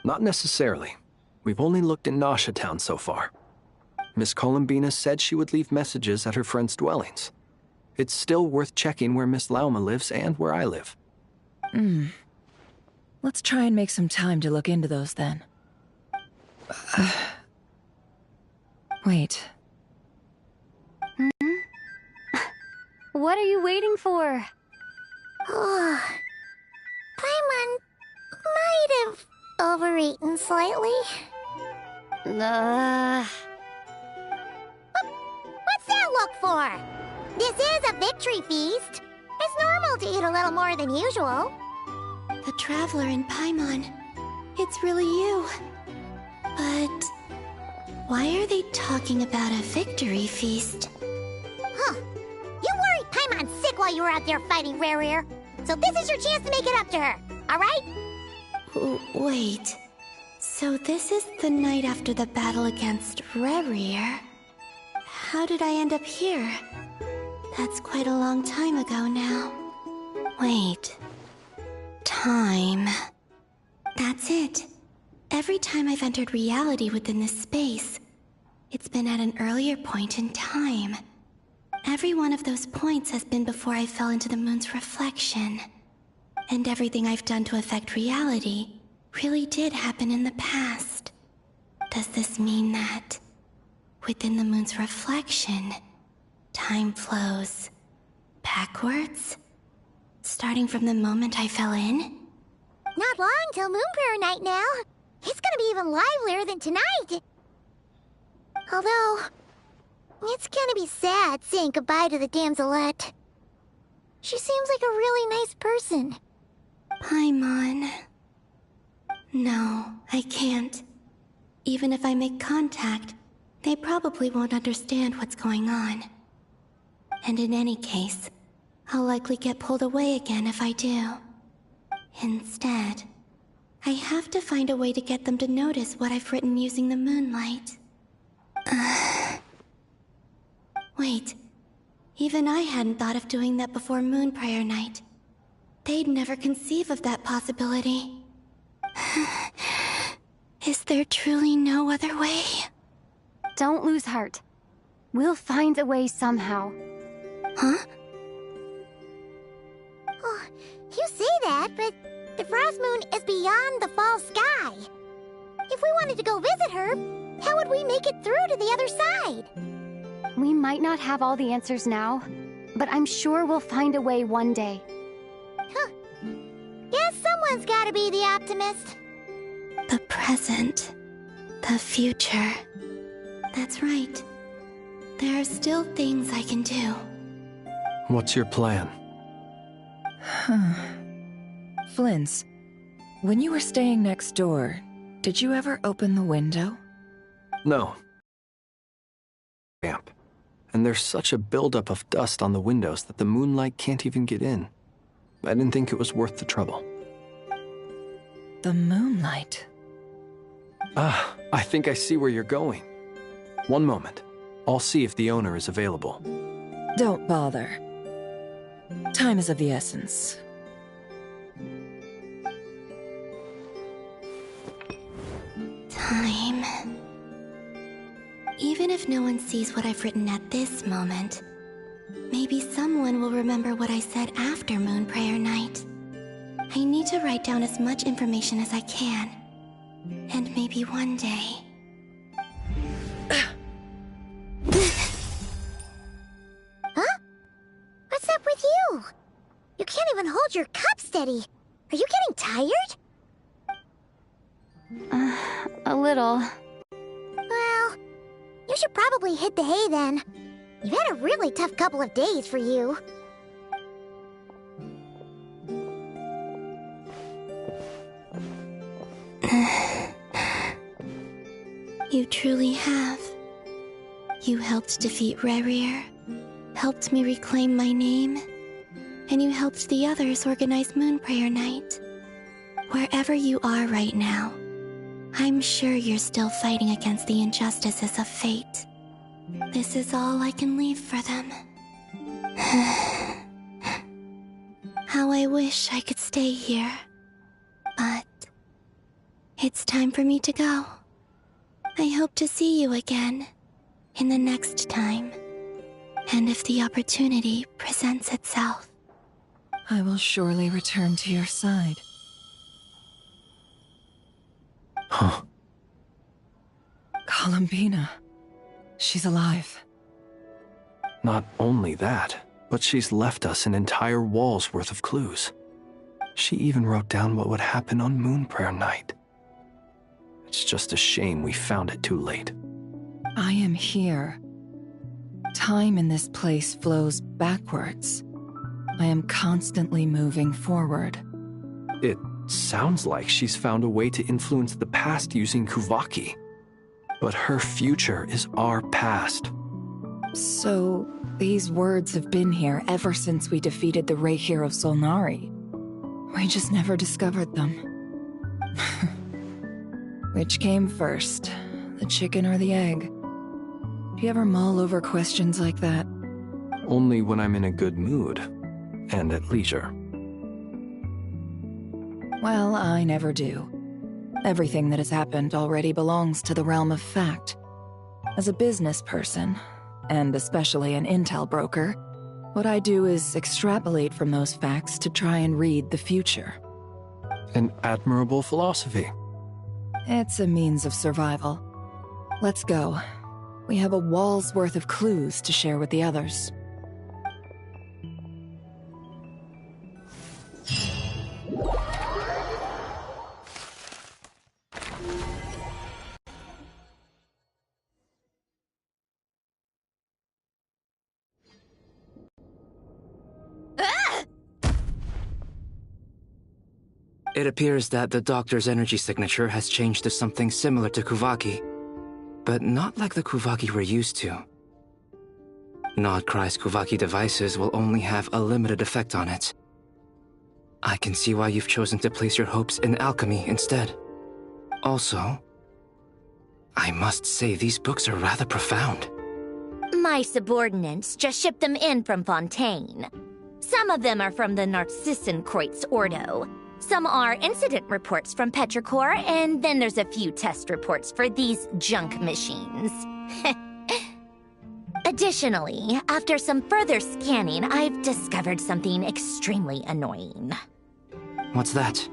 Not necessarily. We've only looked in Nasha Town so far. Miss Columbina said she would leave messages at her friends' dwellings. It's still worth checking where Miss Lauma lives and where I live. Let's try and make some time to look into those then. Wait. What are you waiting for? Paimon might have overeaten slightly. What's that look for? This is a victory feast. It's normal to eat a little more than usual. The Traveler and Paimon. It's really you. But why are they talking about a victory feast? Huh. You worried Paimon sick while you were out there fighting Rare. So this is your chance to make it up to her, alright? Wait. So this is the night after the battle against Rare. How did I end up here? That's quite a long time ago now. Wait. Time. That's it. Every time I've entered reality within this space, it's been at an earlier point in time. Every one of those points has been before I fell into the moon's reflection. And everything I've done to affect reality really did happen in the past. Does this mean that, within the moon's reflection, time flows backwards? Starting from the moment I fell in? Not long till Moon Prayer Night now. It's gonna be even livelier than tonight. Although, it's gonna be sad saying goodbye to the damselette. She seems like a really nice person. Paimon. No, I can't. Even if I make contact, they probably won't understand what's going on. And in any case, I'll likely get pulled away again if I do. Instead, I have to find a way to get them to notice what I've written using the moonlight. Wait, even I hadn't thought of doing that before Moon Prayer Night. They'd never conceive of that possibility. Is there truly no other way? Don't lose heart. We'll find a way somehow. Huh? Oh, you say that, but the Frost Moon is beyond the fall sky. If we wanted to go visit her, how would we make it through to the other side? We might not have all the answers now, but I'm sure we'll find a way one day. Huh. Guess someone's gotta be the optimist. The present. The future. That's right. There are still things I can do. What's your plan? Flint's, when you were staying next door, did you ever open the window? No. Camp. And there's such a buildup of dust on the windows that the moonlight can't even get in. I didn't think it was worth the trouble. The moonlight? Ah, I think I see where you're going. One moment. I'll see if the owner is available. Don't bother. Time is of the essence. Time. Even if no one sees what I've written at this moment, maybe someone will remember what I said after Moon Prayer Night. I need to write down as much information as I can. And maybe one day... Huh? What's up with you? You can't even hold your cup steady. Are you getting tired? A little. Well, you should probably hit the hay then. You've had a really tough couple of days for you. You truly have. You helped defeat Rerir, helped me reclaim my name, and you helped the others organize Moon Prayer Night. Wherever you are right now, I'm sure you're still fighting against the injustices of fate. This is all I can leave for them. How I wish I could stay here. But it's time for me to go. I hope to see you again in the next time. And if the opportunity presents itself. I will surely return to your side. Huh. Columbina. She's alive. Not only that, but she's left us an entire wall's worth of clues. She even wrote down what would happen on Moon Prayer Night. It's just a shame we found it too late. I am here. Time in this place flows backwards. I am constantly moving forward. It sounds like she's found a way to influence the past using Kuvaki. But her future is our past. So, these words have been here ever since we defeated the Reihir of Solnari. We just never discovered them. Which came first, the chicken or the egg? Do you ever mull over questions like that? Only when I'm in a good mood, and at leisure. Well, I never do. Everything that has happened already belongs to the realm of fact. As a business person, and especially an intel broker, what I do is extrapolate from those facts to try and read the future. An admirable philosophy. It's a means of survival. Let's go. We have a wall's worth of clues to share with the others. It appears that the doctor's energy signature has changed to something similar to Kuvaki, but not like the Kuvaki we're used to. Nodcry's Kuvaki devices will only have a limited effect on it. I can see why you've chosen to place your hopes in alchemy instead. Also, I must say these books are rather profound. My subordinates just shipped them in from Fontaine. Some of them are from the Narcissenkreuz Ordo, Some are incident reports from Petrichor, and then there's a few test reports for these junk machines. Additionally, after some further scanning, I've discovered something extremely annoying. What's that?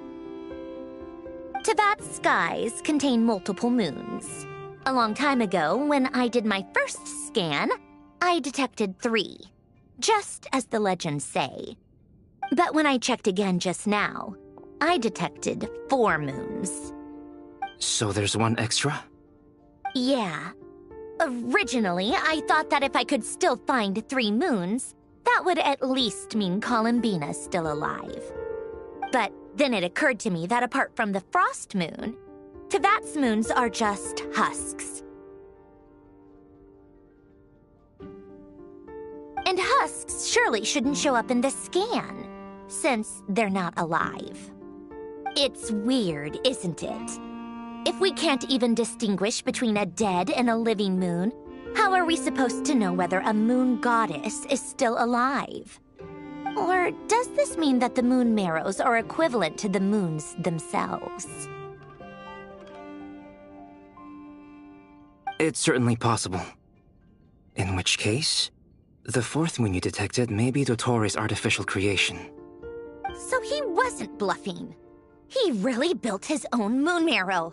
Teyvat's skies contain multiple moons. A long time ago, when I did my first scan, I detected 3, just as the legends say. But when I checked again just now, I detected 4 moons. So there's one extra? Yeah. Originally, I thought that if I could still find 3 moons, that would at least mean Columbina's still alive. But then it occurred to me that apart from the frost moon, Teyvat's moons are just husks. And husks surely shouldn't show up in the scan, since they're not alive. It's weird, isn't it? If we can't even distinguish between a dead and a living moon, how are we supposed to know whether a moon goddess is still alive? Or does this mean that the moon marrows are equivalent to the moons themselves? It's certainly possible. In which case, the 4th moon you detected may be Dottore artificial creation. So he wasn't bluffing. He really built his own moon marrow.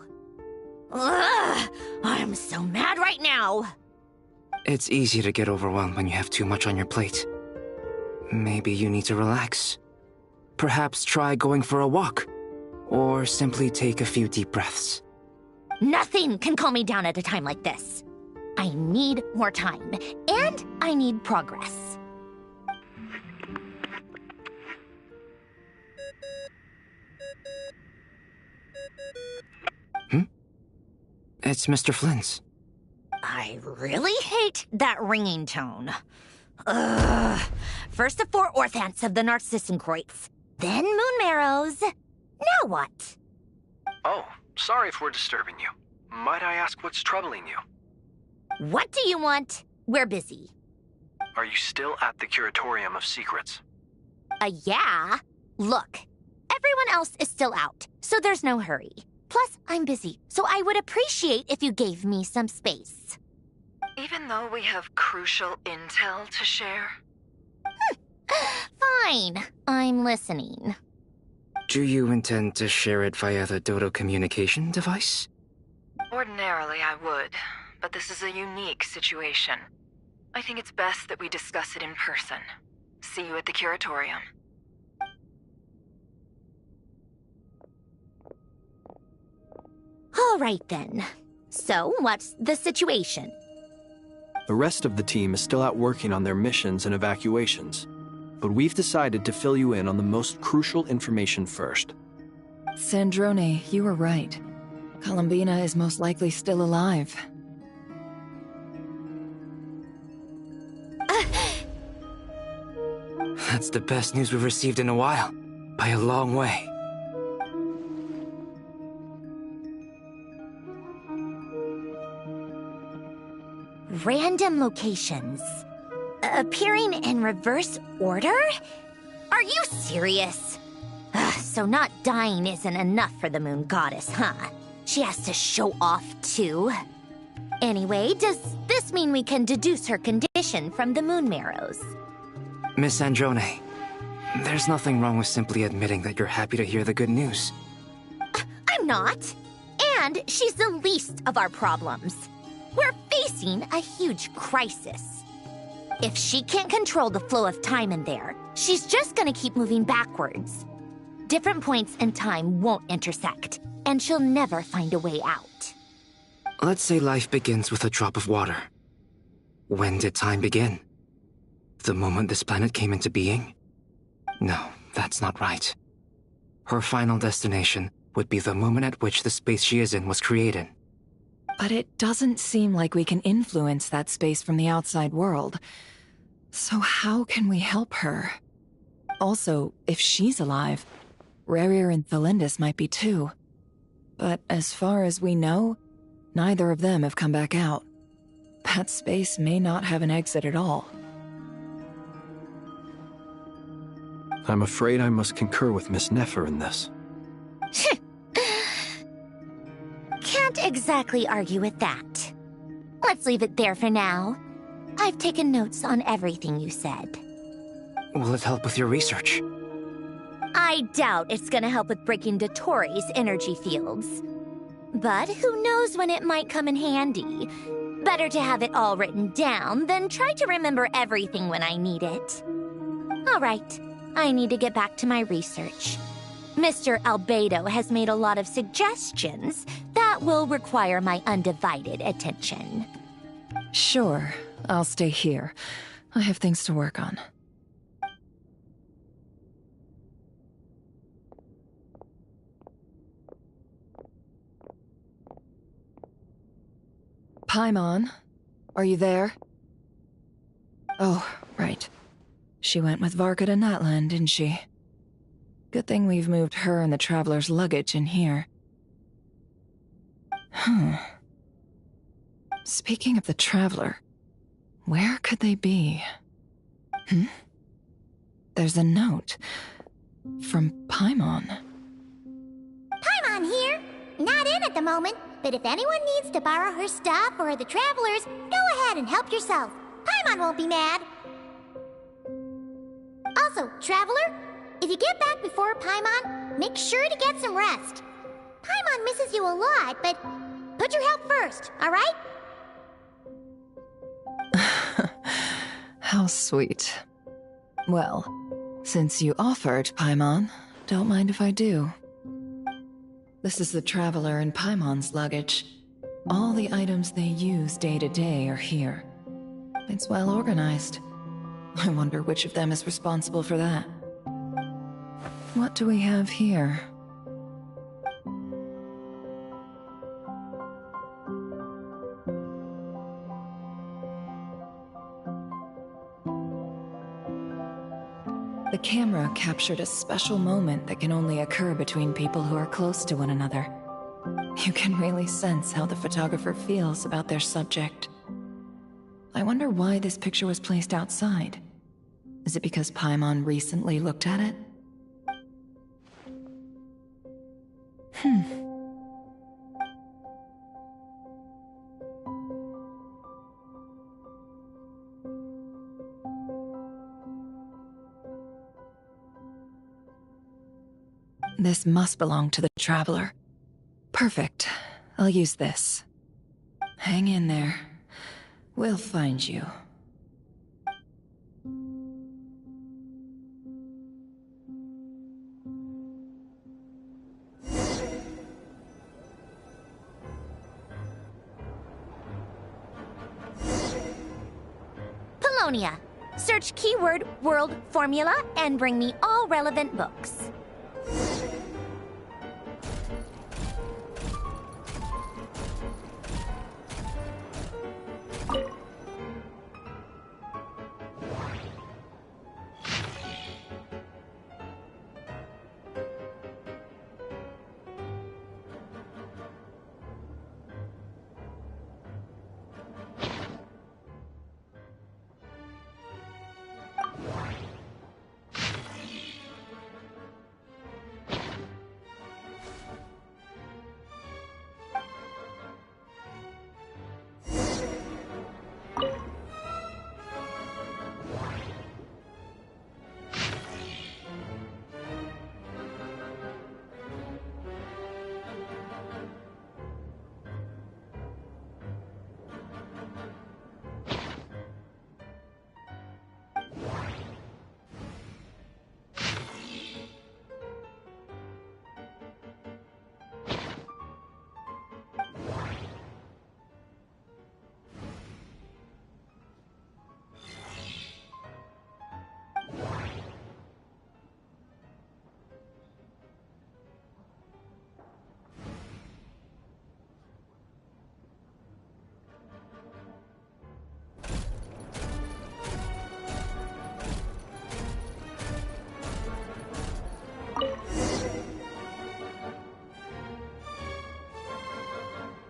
Ugh! I'm so mad right now! It's easy to get overwhelmed when you have too much on your plate. Maybe you need to relax. Perhaps try going for a walk. Or simply take a few deep breaths. Nothing can calm me down at a time like this. I need more time, and I need progress. It's Mr. Flynn's. I really hate that ringing tone. Ugh. First the 4 orthants of the Narcissenkreuz, then moon marrows. Now what? Oh, sorry if we're disturbing you. Might I ask what's troubling you? What do you want? We're busy. Are you still at the Curatorium of Secrets? Yeah. Look, everyone else is still out, so there's no hurry. Plus, I'm busy, so I would appreciate if you gave me some space. Even though we have crucial intel to share? Fine. I'm listening. Do you intend to share it via the Dodo communication device? Ordinarily, I would, but this is a unique situation. I think it's best that we discuss it in person. See you at the Curatorium. All right, then. So, what's the situation? The rest of the team is still out working on their missions and evacuations, but we've decided to fill you in on the most crucial information first. Sandrone, you were right. Columbina is most likely still alive. That's the best news we've received in a while, by a long way. Random locations. Appearing in reverse order? Are you serious? So not dying isn't enough for the moon goddess, huh? She has to show off too. Anyway, does this mean we can deduce her condition from the moon marrows? Miss Androne, there's nothing wrong with simply admitting that you're happy to hear the good news. I'm not. And she's the least of our problems. We're facing a huge crisis. If she can't control the flow of time in there, she's just gonna keep moving backwards. Different points in time won't intersect, and she'll never find a way out. Let's say life begins with a drop of water. When did time begin? The moment this planet came into being? No, that's not right. Her final destination would be the moment at which the space she is in was created. But it doesn't seem like we can influence that space from the outside world. So how can we help her? Also, if she's alive, Rerir and Thelindis might be too. But as far as we know, neither of them have come back out. That space may not have an exit at all. I'm afraid I must concur with Miss Nefer in this. Can't exactly argue with that. Let's leave it there for now. I've taken notes on everything you said. Will it help with your research? I doubt it's gonna help with breaking Dottoro's energy fields. But who knows when it might come in handy. Better to have it all written down than try to remember everything when I need it. All right, I need to get back to my research. Mr. Albedo has made a lot of suggestions that will require my undivided attention. Sure, I'll stay here. I have things to work on. Paimon, are you there? Oh, right. She went with Varka to Natlan, didn't she? Good thing we've moved her and the Traveler's luggage in here. Speaking of the Traveler, where could they be? There's a note from Paimon. Paimon here. Not in at the moment, but if anyone needs to borrow her stuff or the Travelers, go ahead and help yourself. Paimon won't be mad. Also, Traveler, if you get back before Paimon, make sure to get some rest. Paimon misses you a lot, but put your health first, all right? How sweet. Well, since you offered, Paimon, don't mind if I do. This is the Traveler and Paimon's luggage. All the items they use day to day are here. It's well organized. I wonder which of them is responsible for that. What do we have here? The camera captured a special moment that can only occur between people who are close to one another. You can really sense how the photographer feels about their subject. I wonder why this picture was placed outside. Is it because Paimon recently looked at it? This must belong to the Traveler. Perfect. I'll use this. Hang in there. We'll find you. Polonia. Search keyword world formula and bring me all relevant books.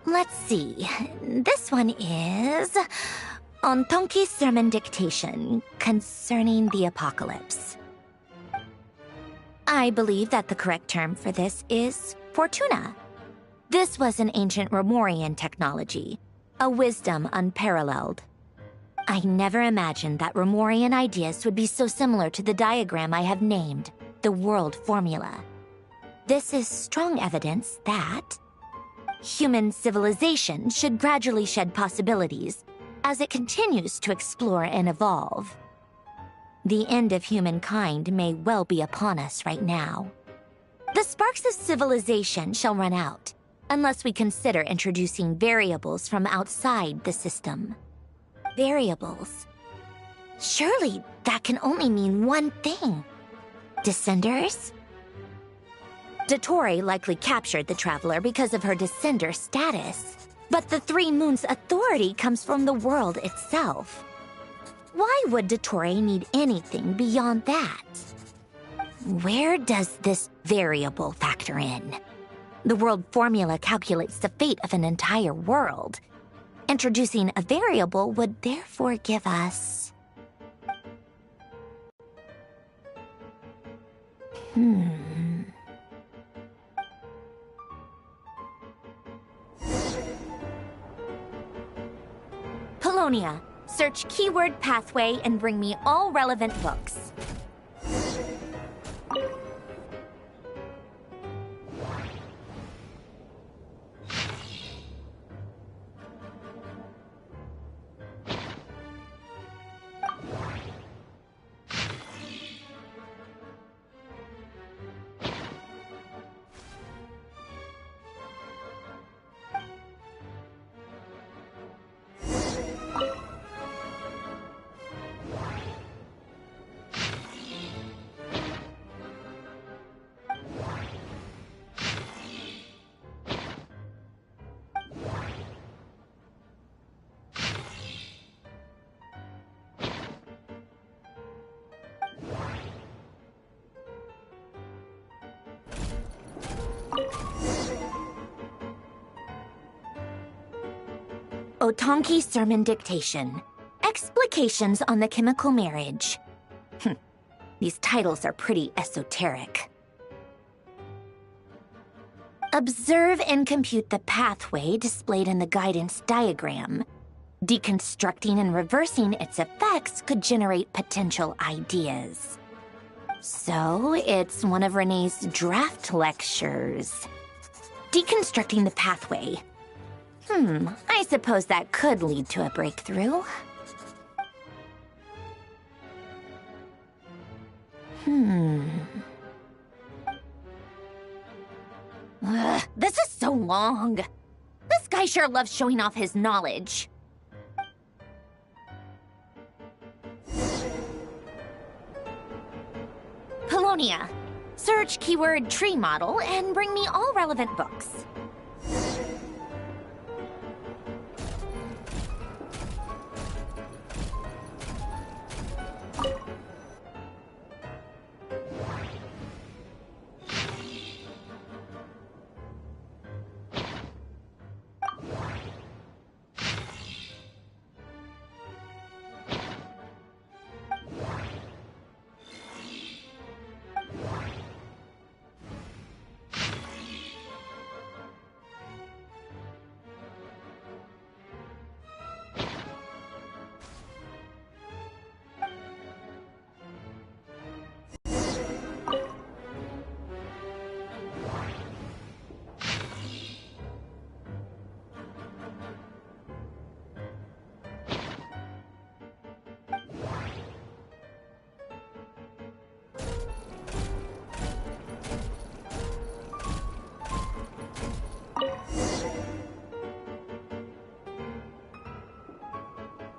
Let's see. This one is on Tonki's sermon dictation concerning the apocalypse. I believe that the correct term for this is Fortuna. This was an ancient Romorian technology, a wisdom unparalleled. I never imagined that Romorian ideas would be so similar to the diagram I have named, the World Formula. This is strong evidence that human civilization should gradually shed possibilities as it continues to explore and evolve. The end of humankind may well be upon us right now. The sparks of civilization shall run out, unless we consider introducing variables from outside the system. Variables. Surely that can only mean one thing. Descenders? Dottore likely captured the Traveler because of her descender status. But the Three Moons' authority comes from the world itself. Why would Dottore need anything beyond that? Where does this variable factor in? The world formula calculates the fate of an entire world. Introducing a variable would therefore give us... Polonia, search keyword pathway and bring me all relevant books. Otonki Sermon Dictation. Explications on the Chemical Marriage. These titles are pretty esoteric. Observe and compute the pathway displayed in the guidance diagram. Deconstructing and reversing its effects could generate potential ideas. So, it's one of Renee's draft lectures. Deconstructing the pathway. I suppose that could lead to a breakthrough. This is so long. This guy sure loves showing off his knowledge. Polonia, search keyword tree model and bring me all relevant books.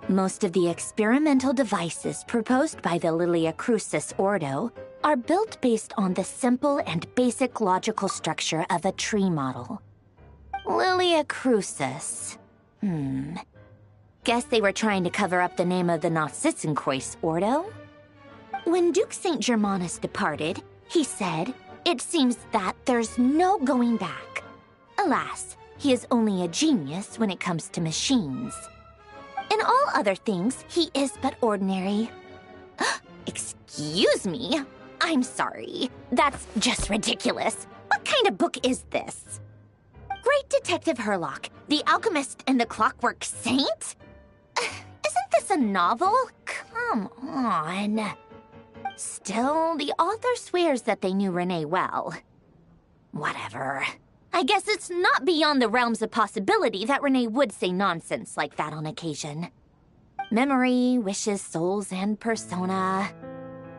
Most of the experimental devices proposed by the Lilia Crucis Ordo are built based on the simple and basic logical structure of a tree model. Lilia Crucis. Guess they were trying to cover up the name of the Nautitzenkreuz Ordo? When Duke St. Germanus departed, he said, "It seems that there's no going back." Alas, he is only a genius when it comes to machines. In all other things, he is but ordinary. Excuse me, I'm sorry. That's just ridiculous. What kind of book is this? Great Detective Herlock, the Alchemist and the Clockwork Saint? Isn't this a novel? Come on. Still, the author swears that they knew Renee well. Whatever. I guess it's not beyond the realms of possibility that Renee would say nonsense like that on occasion. Memory, wishes, souls, and persona.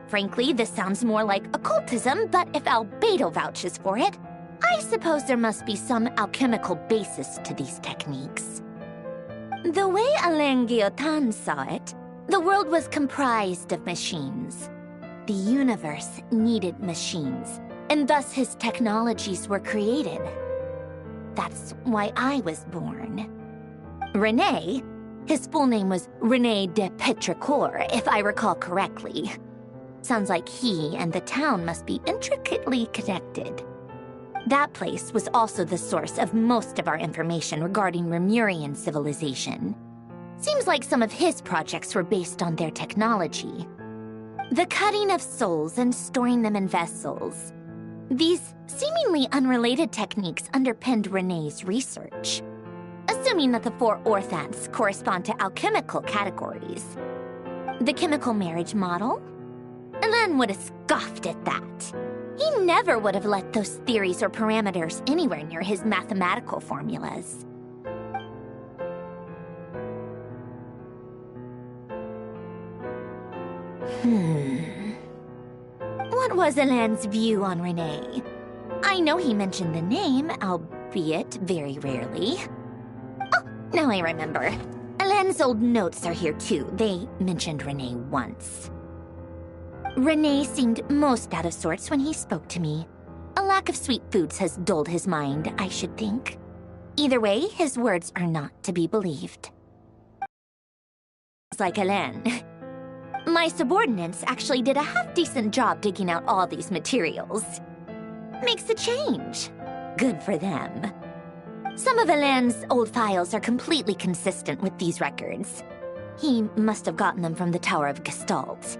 Frankly, this sounds more like occultism, but if Albedo vouches for it, I suppose there must be some alchemical basis to these techniques. The way Alain Guillotin saw it, the world was comprised of machines. The universe needed machines, and thus his technologies were created. That's why I was born. Renee, his full name was René de Petrichor, if I recall correctly. Sounds like he and the town must be intricately connected. That place was also the source of most of our information regarding Remurian civilization. Seems like some of his projects were based on their technology. The cutting of souls and storing them in vessels. These seemingly unrelated techniques underpinned René's research. Assuming that the 4 orthants correspond to alchemical categories. The chemical marriage model? Alain would have scoffed at that. He never would have let those theories or parameters anywhere near his mathematical formulas. What was Alain's view on Renee? I know he mentioned the name, albeit very rarely. Oh, now I remember. Alain's old notes are here too. They mentioned Renee once. Renee seemed most out of sorts when he spoke to me. A lack of sweet foods has dulled his mind, I should think. Either way, his words are not to be believed. It's like Alain. My subordinates actually did a half-decent job digging out all these materials. Makes a change. Good for them. Some of Alain's old files are completely consistent with these records. He must have gotten them from the Tower of Gestalt.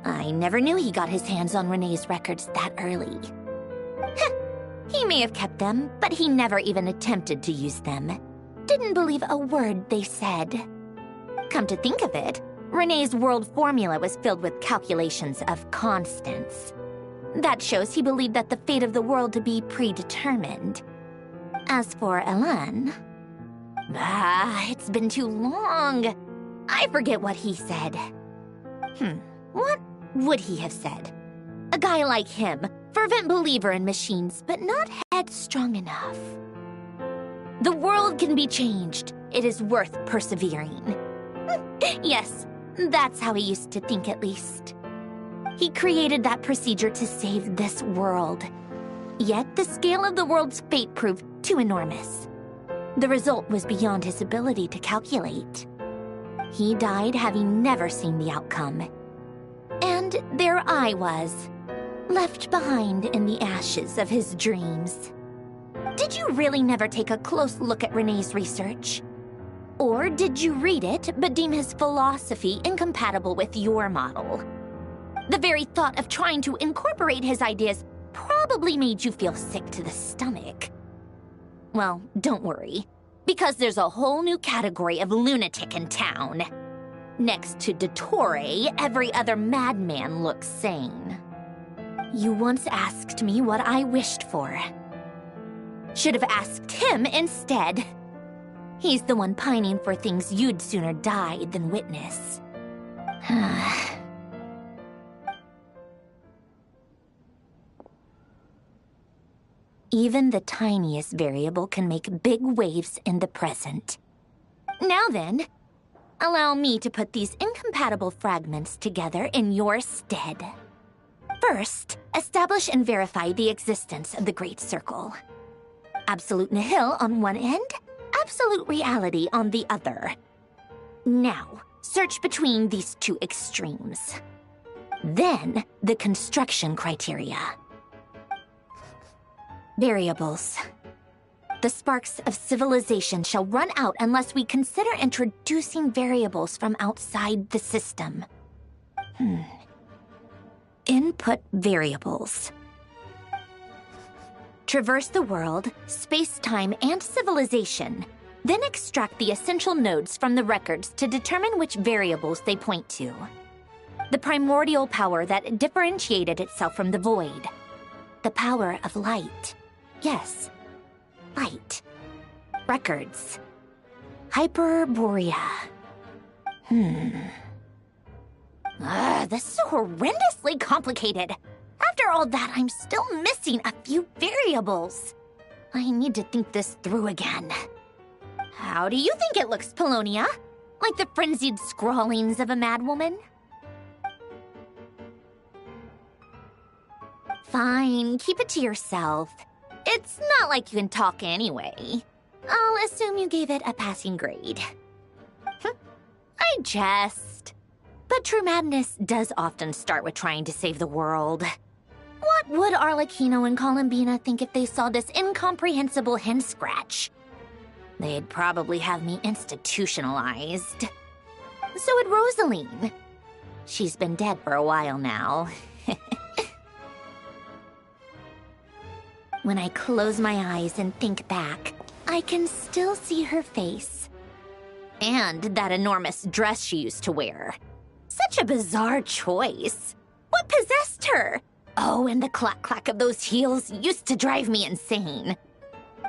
I never knew he got his hands on Renée's records that early. He may have kept them, but he never even attempted to use them. Didn't believe a word they said. Come to think of it, Renée's world formula was filled with calculations of constants. That shows he believed that the fate of the world to be predetermined. As for Alain... it's been too long. I forget what he said. What would he have said? A guy like him, fervent believer in machines, but not headstrong enough. The world can be changed. It is worth persevering. Yes, that's how he used to think at least. He created that procedure to save this world. Yet the scale of the world's fate proved too enormous. The result was beyond his ability to calculate. He died having never seen the outcome. And there I was, left behind in the ashes of his dreams. Did you really never take a close look at Renée's research? Or did you read it but deem his philosophy incompatible with your model? The very thought of trying to incorporate his ideas probably made you feel sick to the stomach. Well, don't worry, because there's a whole new category of lunatic in town. Next to Dottore, every other madman looks sane. You once asked me what I wished for. Should have asked him instead. He's the one pining for things you'd sooner die than witness. Even the tiniest variable can make big waves in the present. Now then, allow me to put these incompatible fragments together in your stead. First, establish and verify the existence of the Great Circle. Absolute nihil on one end, absolute reality on the other. Now, search between these two extremes. Then, the construction criteria. Variables. The sparks of civilization shall run out unless we consider introducing variables from outside the system. In Input variables. Traverse the world, space-time, and civilization. Then extract the essential nodes from the records to determine which variables they point to. The primordial power that differentiated itself from the void. The power of light. Yes, light. Records. Hyperborea. This is so horrendously complicated. After all that, I'm still missing a few variables. I need to think this through again. How do you think it looks, Polonia? Like the frenzied scrawlings of a madwoman? Fine, keep it to yourself. It's not like you can talk anyway. I'll assume you gave it a passing grade. I jest. But true madness does often start with trying to save the world. What would Arlecchino and Columbina think if they saw this incomprehensible hen scratch? They'd probably have me institutionalized. So would Rosaline. She's been dead for a while now. When I close my eyes and think back, I can still see her face. And that enormous dress she used to wear. Such a bizarre choice. What possessed her? Oh, and the clack-clack of those heels used to drive me insane.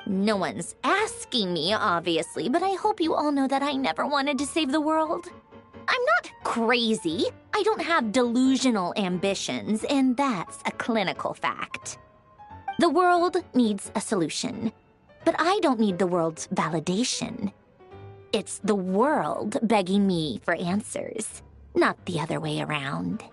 No one's asking me, obviously, but I hope you all know that I never wanted to save the world. I'm not crazy. I don't have delusional ambitions, and that's a clinical fact. The world needs a solution, but I don't need the world's validation. It's the world begging me for answers, not the other way around.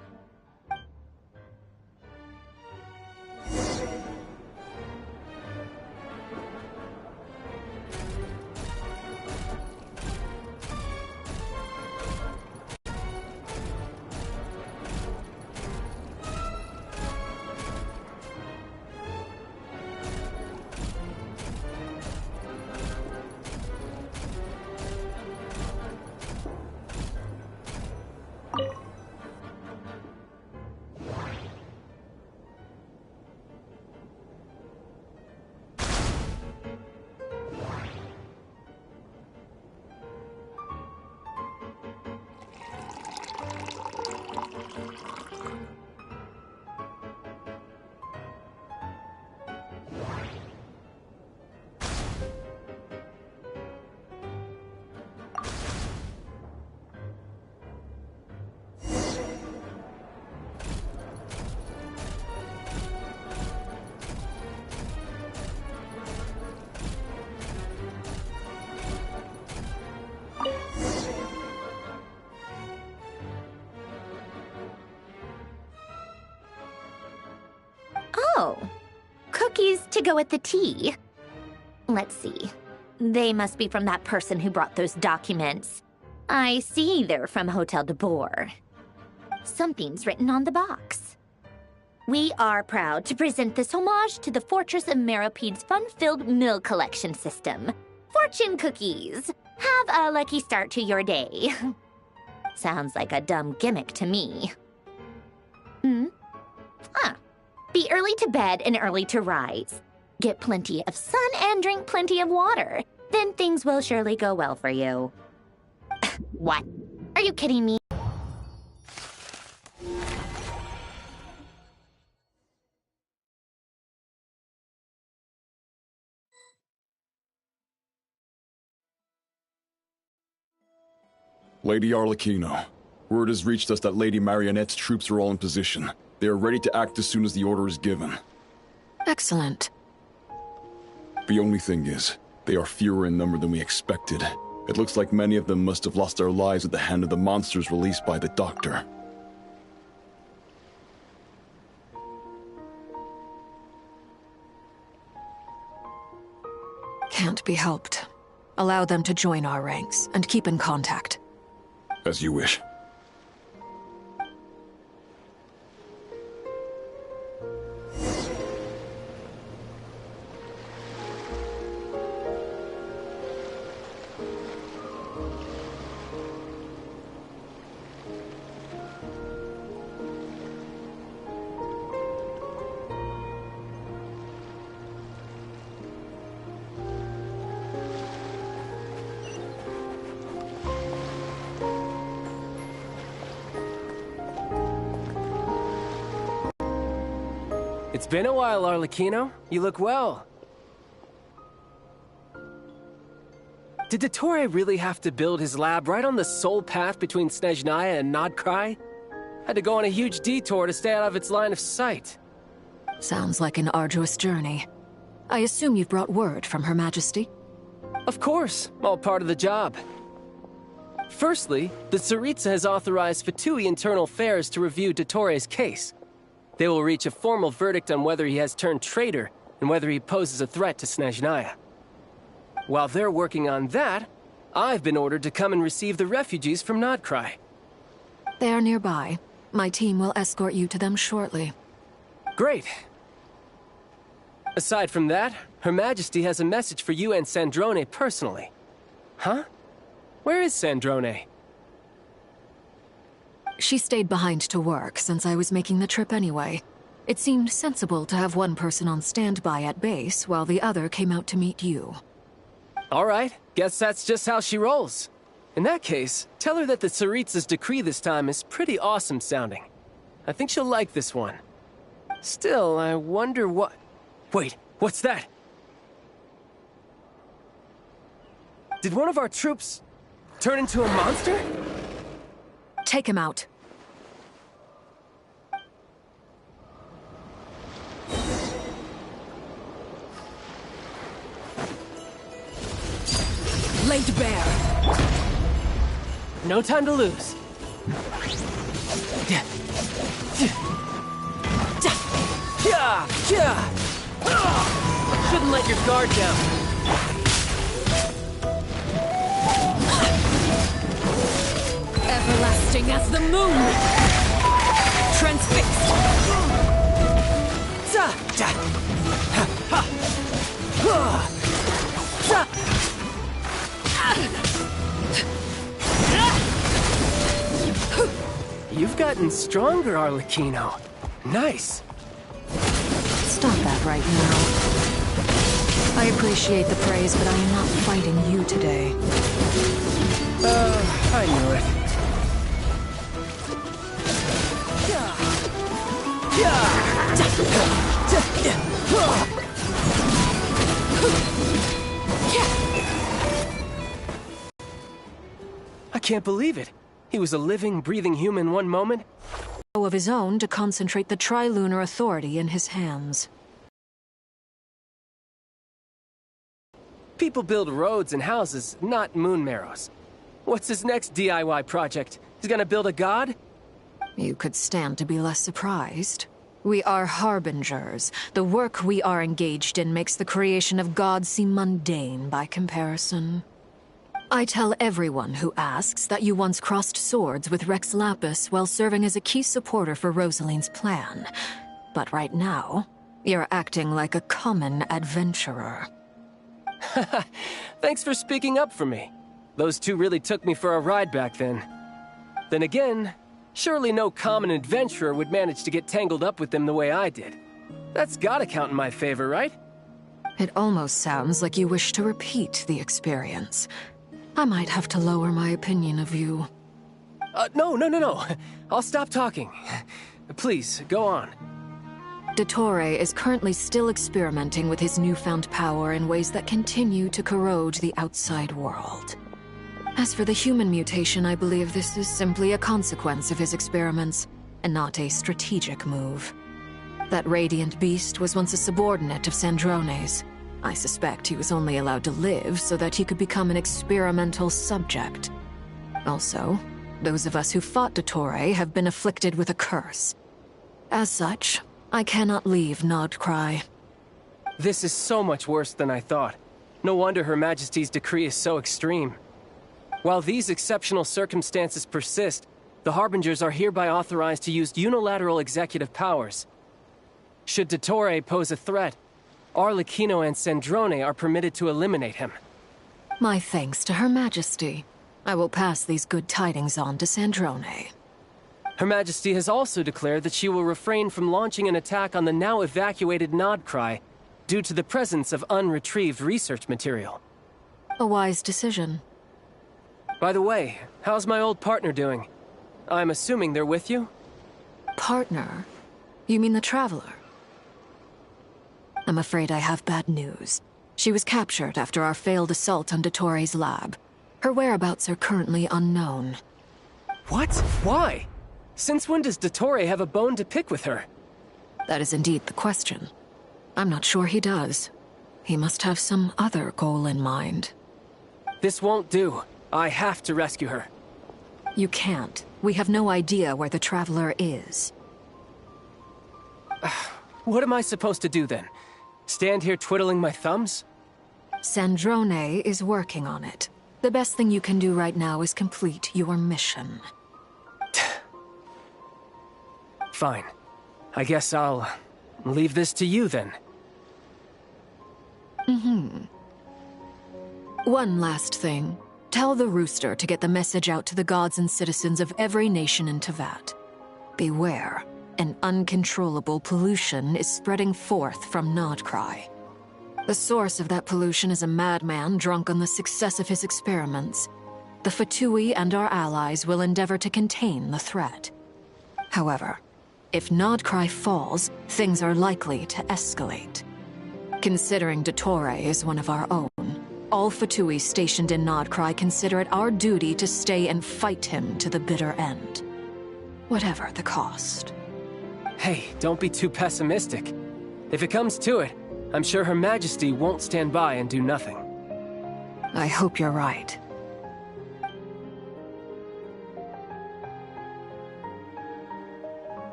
Oh, cookies to go with the tea. Let's see. They must be from that person who brought those documents. I see they're from Hotel de Boer. Something's written on the box. We are proud to present this homage to the Fortress of Meropede's fun-filled mill collection system. Fortune cookies. Have a lucky start to your day. Sounds like a dumb gimmick to me. Be early to bed and early to rise. Get plenty of sun and drink plenty of water. Then things will surely go well for you. What? Are you kidding me? Lady Arlecchino, word has reached us that Lady Marionette's troops are all in position. They are ready to act as soon as the order is given. Excellent. The only thing is, they are fewer in number than we expected. It looks like many of them must have lost their lives at the hand of the monsters released by the Doctor. Can't be helped. Allow them to join our ranks, and keep in contact. As you wish. It's been a while, Arlecchino. You look well. Did Dottore really have to build his lab right on the sole path between Snezhnaya and Nodkrai? Had to go on a huge detour to stay out of its line of sight. Sounds like an arduous journey. I assume you've brought word from Her Majesty? Of course, all part of the job. Firstly, the Tsaritsa has authorized Fatui Internal Affairs to review Dottore's case. They will reach a formal verdict on whether he has turned traitor and whether he poses a threat to Snezhnaya. While they're working on that, I've been ordered to come and receive the refugees from Nodkrai. They are nearby. My team will escort you to them shortly. Great. Aside from that, Her Majesty has a message for you and Sandrone personally. Huh? Where is Sandrone? She stayed behind to work since I was making the trip anyway. It seemed sensible to have one person on standby at base while the other came out to meet you. All right, guess that's just how she rolls. In that case, tell her that the Tsaritsa's decree this time is pretty awesome sounding. I think she'll like this one. Still, I wonder what... Wait, what's that? Did one of our troops turn into a monster? Take him out. Laid bare. No time to lose. Shouldn't let your guard down. Everlasting as the moon! Transfixed! You've gotten stronger, Arlecchino. Nice. Stop that right now. I appreciate the praise, but I am not fighting you today. I knew it. I can't believe it. He was a living, breathing human one moment. Of his own to concentrate the Trilunar Authority in his hands. People build roads and houses, not moon marrows. What's his next DIY project? He's gonna build a god? You could stand to be less surprised. We are harbingers. The work we are engaged in makes the creation of gods seem mundane by comparison. I tell everyone who asks that you once crossed swords with Rex Lapis while serving as a key supporter for Rosaline's plan. But right now, you're acting like a common adventurer. Thanks for speaking up for me. Those two really took me for a ride back then. Then again, surely no common adventurer would manage to get tangled up with them the way I did. That's gotta count in my favor, right? It almost sounds like you wish to repeat the experience. I might have to lower my opinion of you. No. I'll stop talking. Please, go on. Dottore is currently still experimenting with his newfound power in ways that continue to corrode the outside world. As for the human mutation, I believe this is simply a consequence of his experiments, and not a strategic move. That radiant beast was once a subordinate of Sandrone's. I suspect he was only allowed to live so that he could become an experimental subject. Also, those of us who fought Dottore have been afflicted with a curse. As such, I cannot leave Nodkrai. This is so much worse than I thought. No wonder Her Majesty's decree is so extreme. While these exceptional circumstances persist, the Harbingers are hereby authorized to use unilateral executive powers. Should Dottore pose a threat, Arlecchino and Sandrone are permitted to eliminate him. My thanks to Her Majesty. I will pass these good tidings on to Sandrone. Her Majesty has also declared that she will refrain from launching an attack on the now evacuated Nodkrai due to the presence of unretrieved research material. A wise decision. By the way, how's my old partner doing? I'm assuming they're with you? Partner? You mean the Traveler? I'm afraid I have bad news. She was captured after our failed assault on Dottore lab. Her whereabouts are currently unknown. What? Why? Since when does Dottore have a bone to pick with her? That is indeed the question. I'm not sure he does. He must have some other goal in mind. This won't do. I have to rescue her. You can't. We have no idea where the Traveler is. What am I supposed to do then? Stand here twiddling my thumbs? Sandrone is working on it. The best thing you can do right now is complete your mission. Fine. I guess I'll leave this to you then. One last thing. Tell the Rooster to get the message out to the gods and citizens of every nation in Tevat. Beware. An uncontrollable pollution is spreading forth from Nodcry. The source of that pollution is a madman drunk on the success of his experiments. The Fatui and our allies will endeavor to contain the threat. However, if Nodcry falls, things are likely to escalate. Considering Dottore is one of our own, all Fatui stationed in Nodcry consider it our duty to stay and fight him to the bitter end. Whatever the cost. Hey, don't be too pessimistic. If it comes to it, I'm sure Her Majesty won't stand by and do nothing. I hope you're right.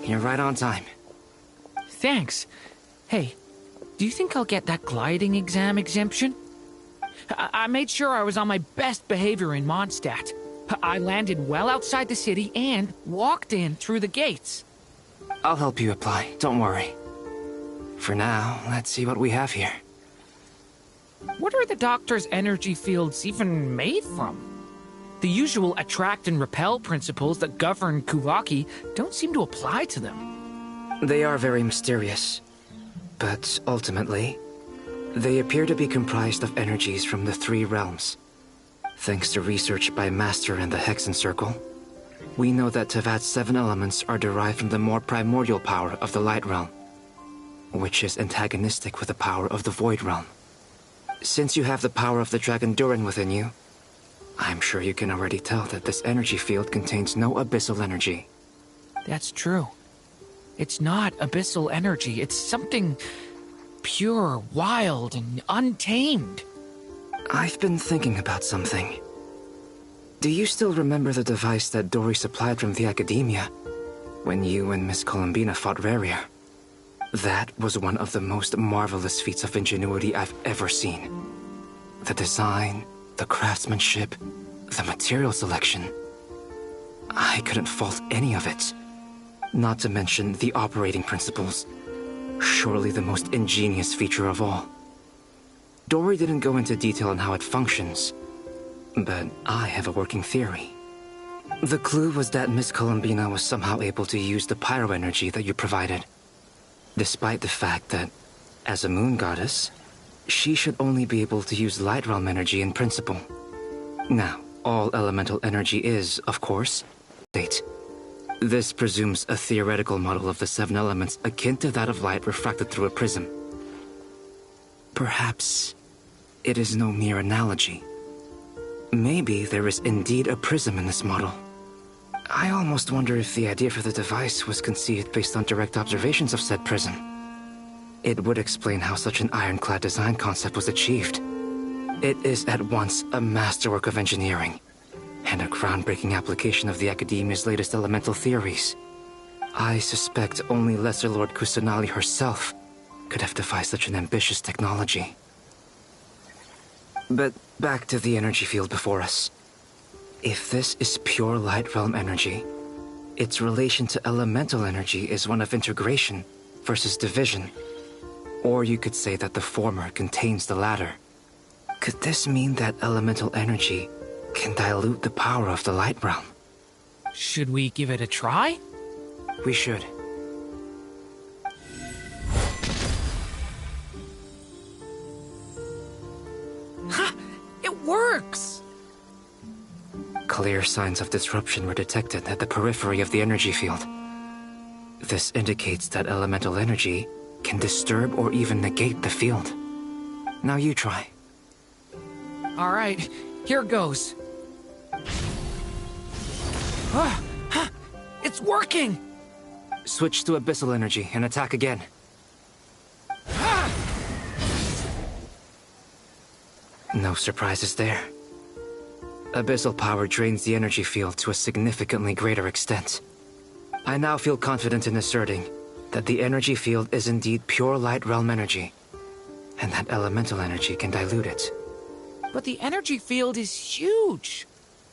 You're right on time. Thanks. Hey, do you think I'll get that gliding exam exemption? I made sure I was on my best behavior in Mondstadt. I landed well outside the city and walked in through the gates. I'll help you apply, don't worry. For now, let's see what we have here. What are the Doctor's energy fields even made from? The usual attract and repel principles that govern Kuvaki don't seem to apply to them. They are very mysterious, but ultimately, they appear to be comprised of energies from the three realms. Thanks to research by Master and the Hexen Circle, we know that Tevat's 7 elements are derived from the more primordial power of the Light Realm, which is antagonistic with the power of the Void Realm. Since you have the power of the Dragon Durin within you, I'm sure you can already tell that this energy field contains no abyssal energy. That's true. It's not abyssal energy. It's something pure, wild, and untamed. I've been thinking about something. Do you still remember the device that Dory supplied from the Academia when you and Miss Columbina fought Rarier? That was one of the most marvelous feats of ingenuity I've ever seen. The design, the craftsmanship, the material selection. I couldn't fault any of it. Not to mention the operating principles. Surely the most ingenious feature of all. Dory didn't go into detail on how it functions, but I have a working theory. The clue was that Miss Columbina was somehow able to use the pyro energy that you provided, despite the fact that, as a moon goddess, she should only be able to use Light Realm energy in principle. Now, all elemental energy is, of course, state. This presumes a theoretical model of the 7 elements akin to that of light refracted through a prism. Perhaps it is no mere analogy. Maybe there is indeed a prism in this model. I almost wonder if the idea for the device was conceived based on direct observations of said prism. It would explain how such an ironclad design concept was achieved. It is at once a masterwork of engineering and a groundbreaking application of the Academia's latest elemental theories. I suspect only Lesser Lord Kusanali herself could have devised such an ambitious technology. But back to the energy field before us. If this is pure Light Realm energy, its relation to elemental energy is one of integration versus division. Or you could say that the former contains the latter. Could this mean that elemental energy can dilute the power of the Light Realm? Should we give it a try? We should. Ha! It works! Clear signs of disruption were detected at the periphery of the energy field. This indicates that elemental energy can disturb or even negate the field. Now you try. All right, here goes. It's working! Switch to abyssal energy and attack again. No surprises there. Abyssal power drains the energy field to a significantly greater extent. I now feel confident in asserting that the energy field is indeed pure light realm energy, and that elemental energy can dilute it. But the energy field is huge.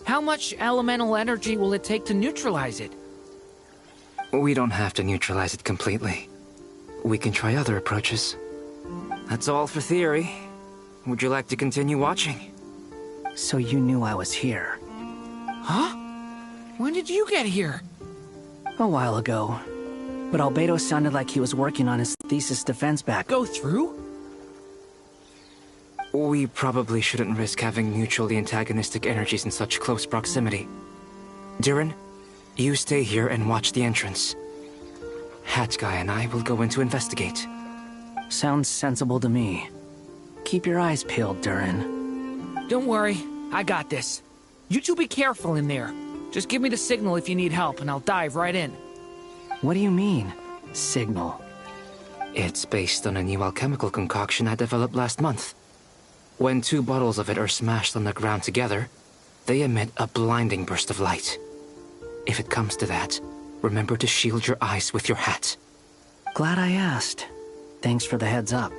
How much elemental energy will it take to neutralize it? We don't have to neutralize it completely. We can try other approaches. That's all for theory. Would you like to continue watching? So you knew I was here. Huh? When did you get here? A while ago. But Albedo sounded like he was working on his thesis defense back. Go through? We probably shouldn't risk having mutually antagonistic energies in such close proximity. Durin, you stay here and watch the entrance. Hat Guy and I will go in to investigate. Sounds sensible to me. Keep your eyes peeled, Durin. Don't worry, I got this. You two be careful in there. Just give me the signal if you need help, and I'll dive right in. What do you mean, signal? It's based on a new alchemical concoction I developed last month. When 2 bottles of it are smashed on the ground together, they emit a blinding burst of light. If it comes to that, remember to shield your eyes with your hat. Glad I asked. Thanks for the heads up.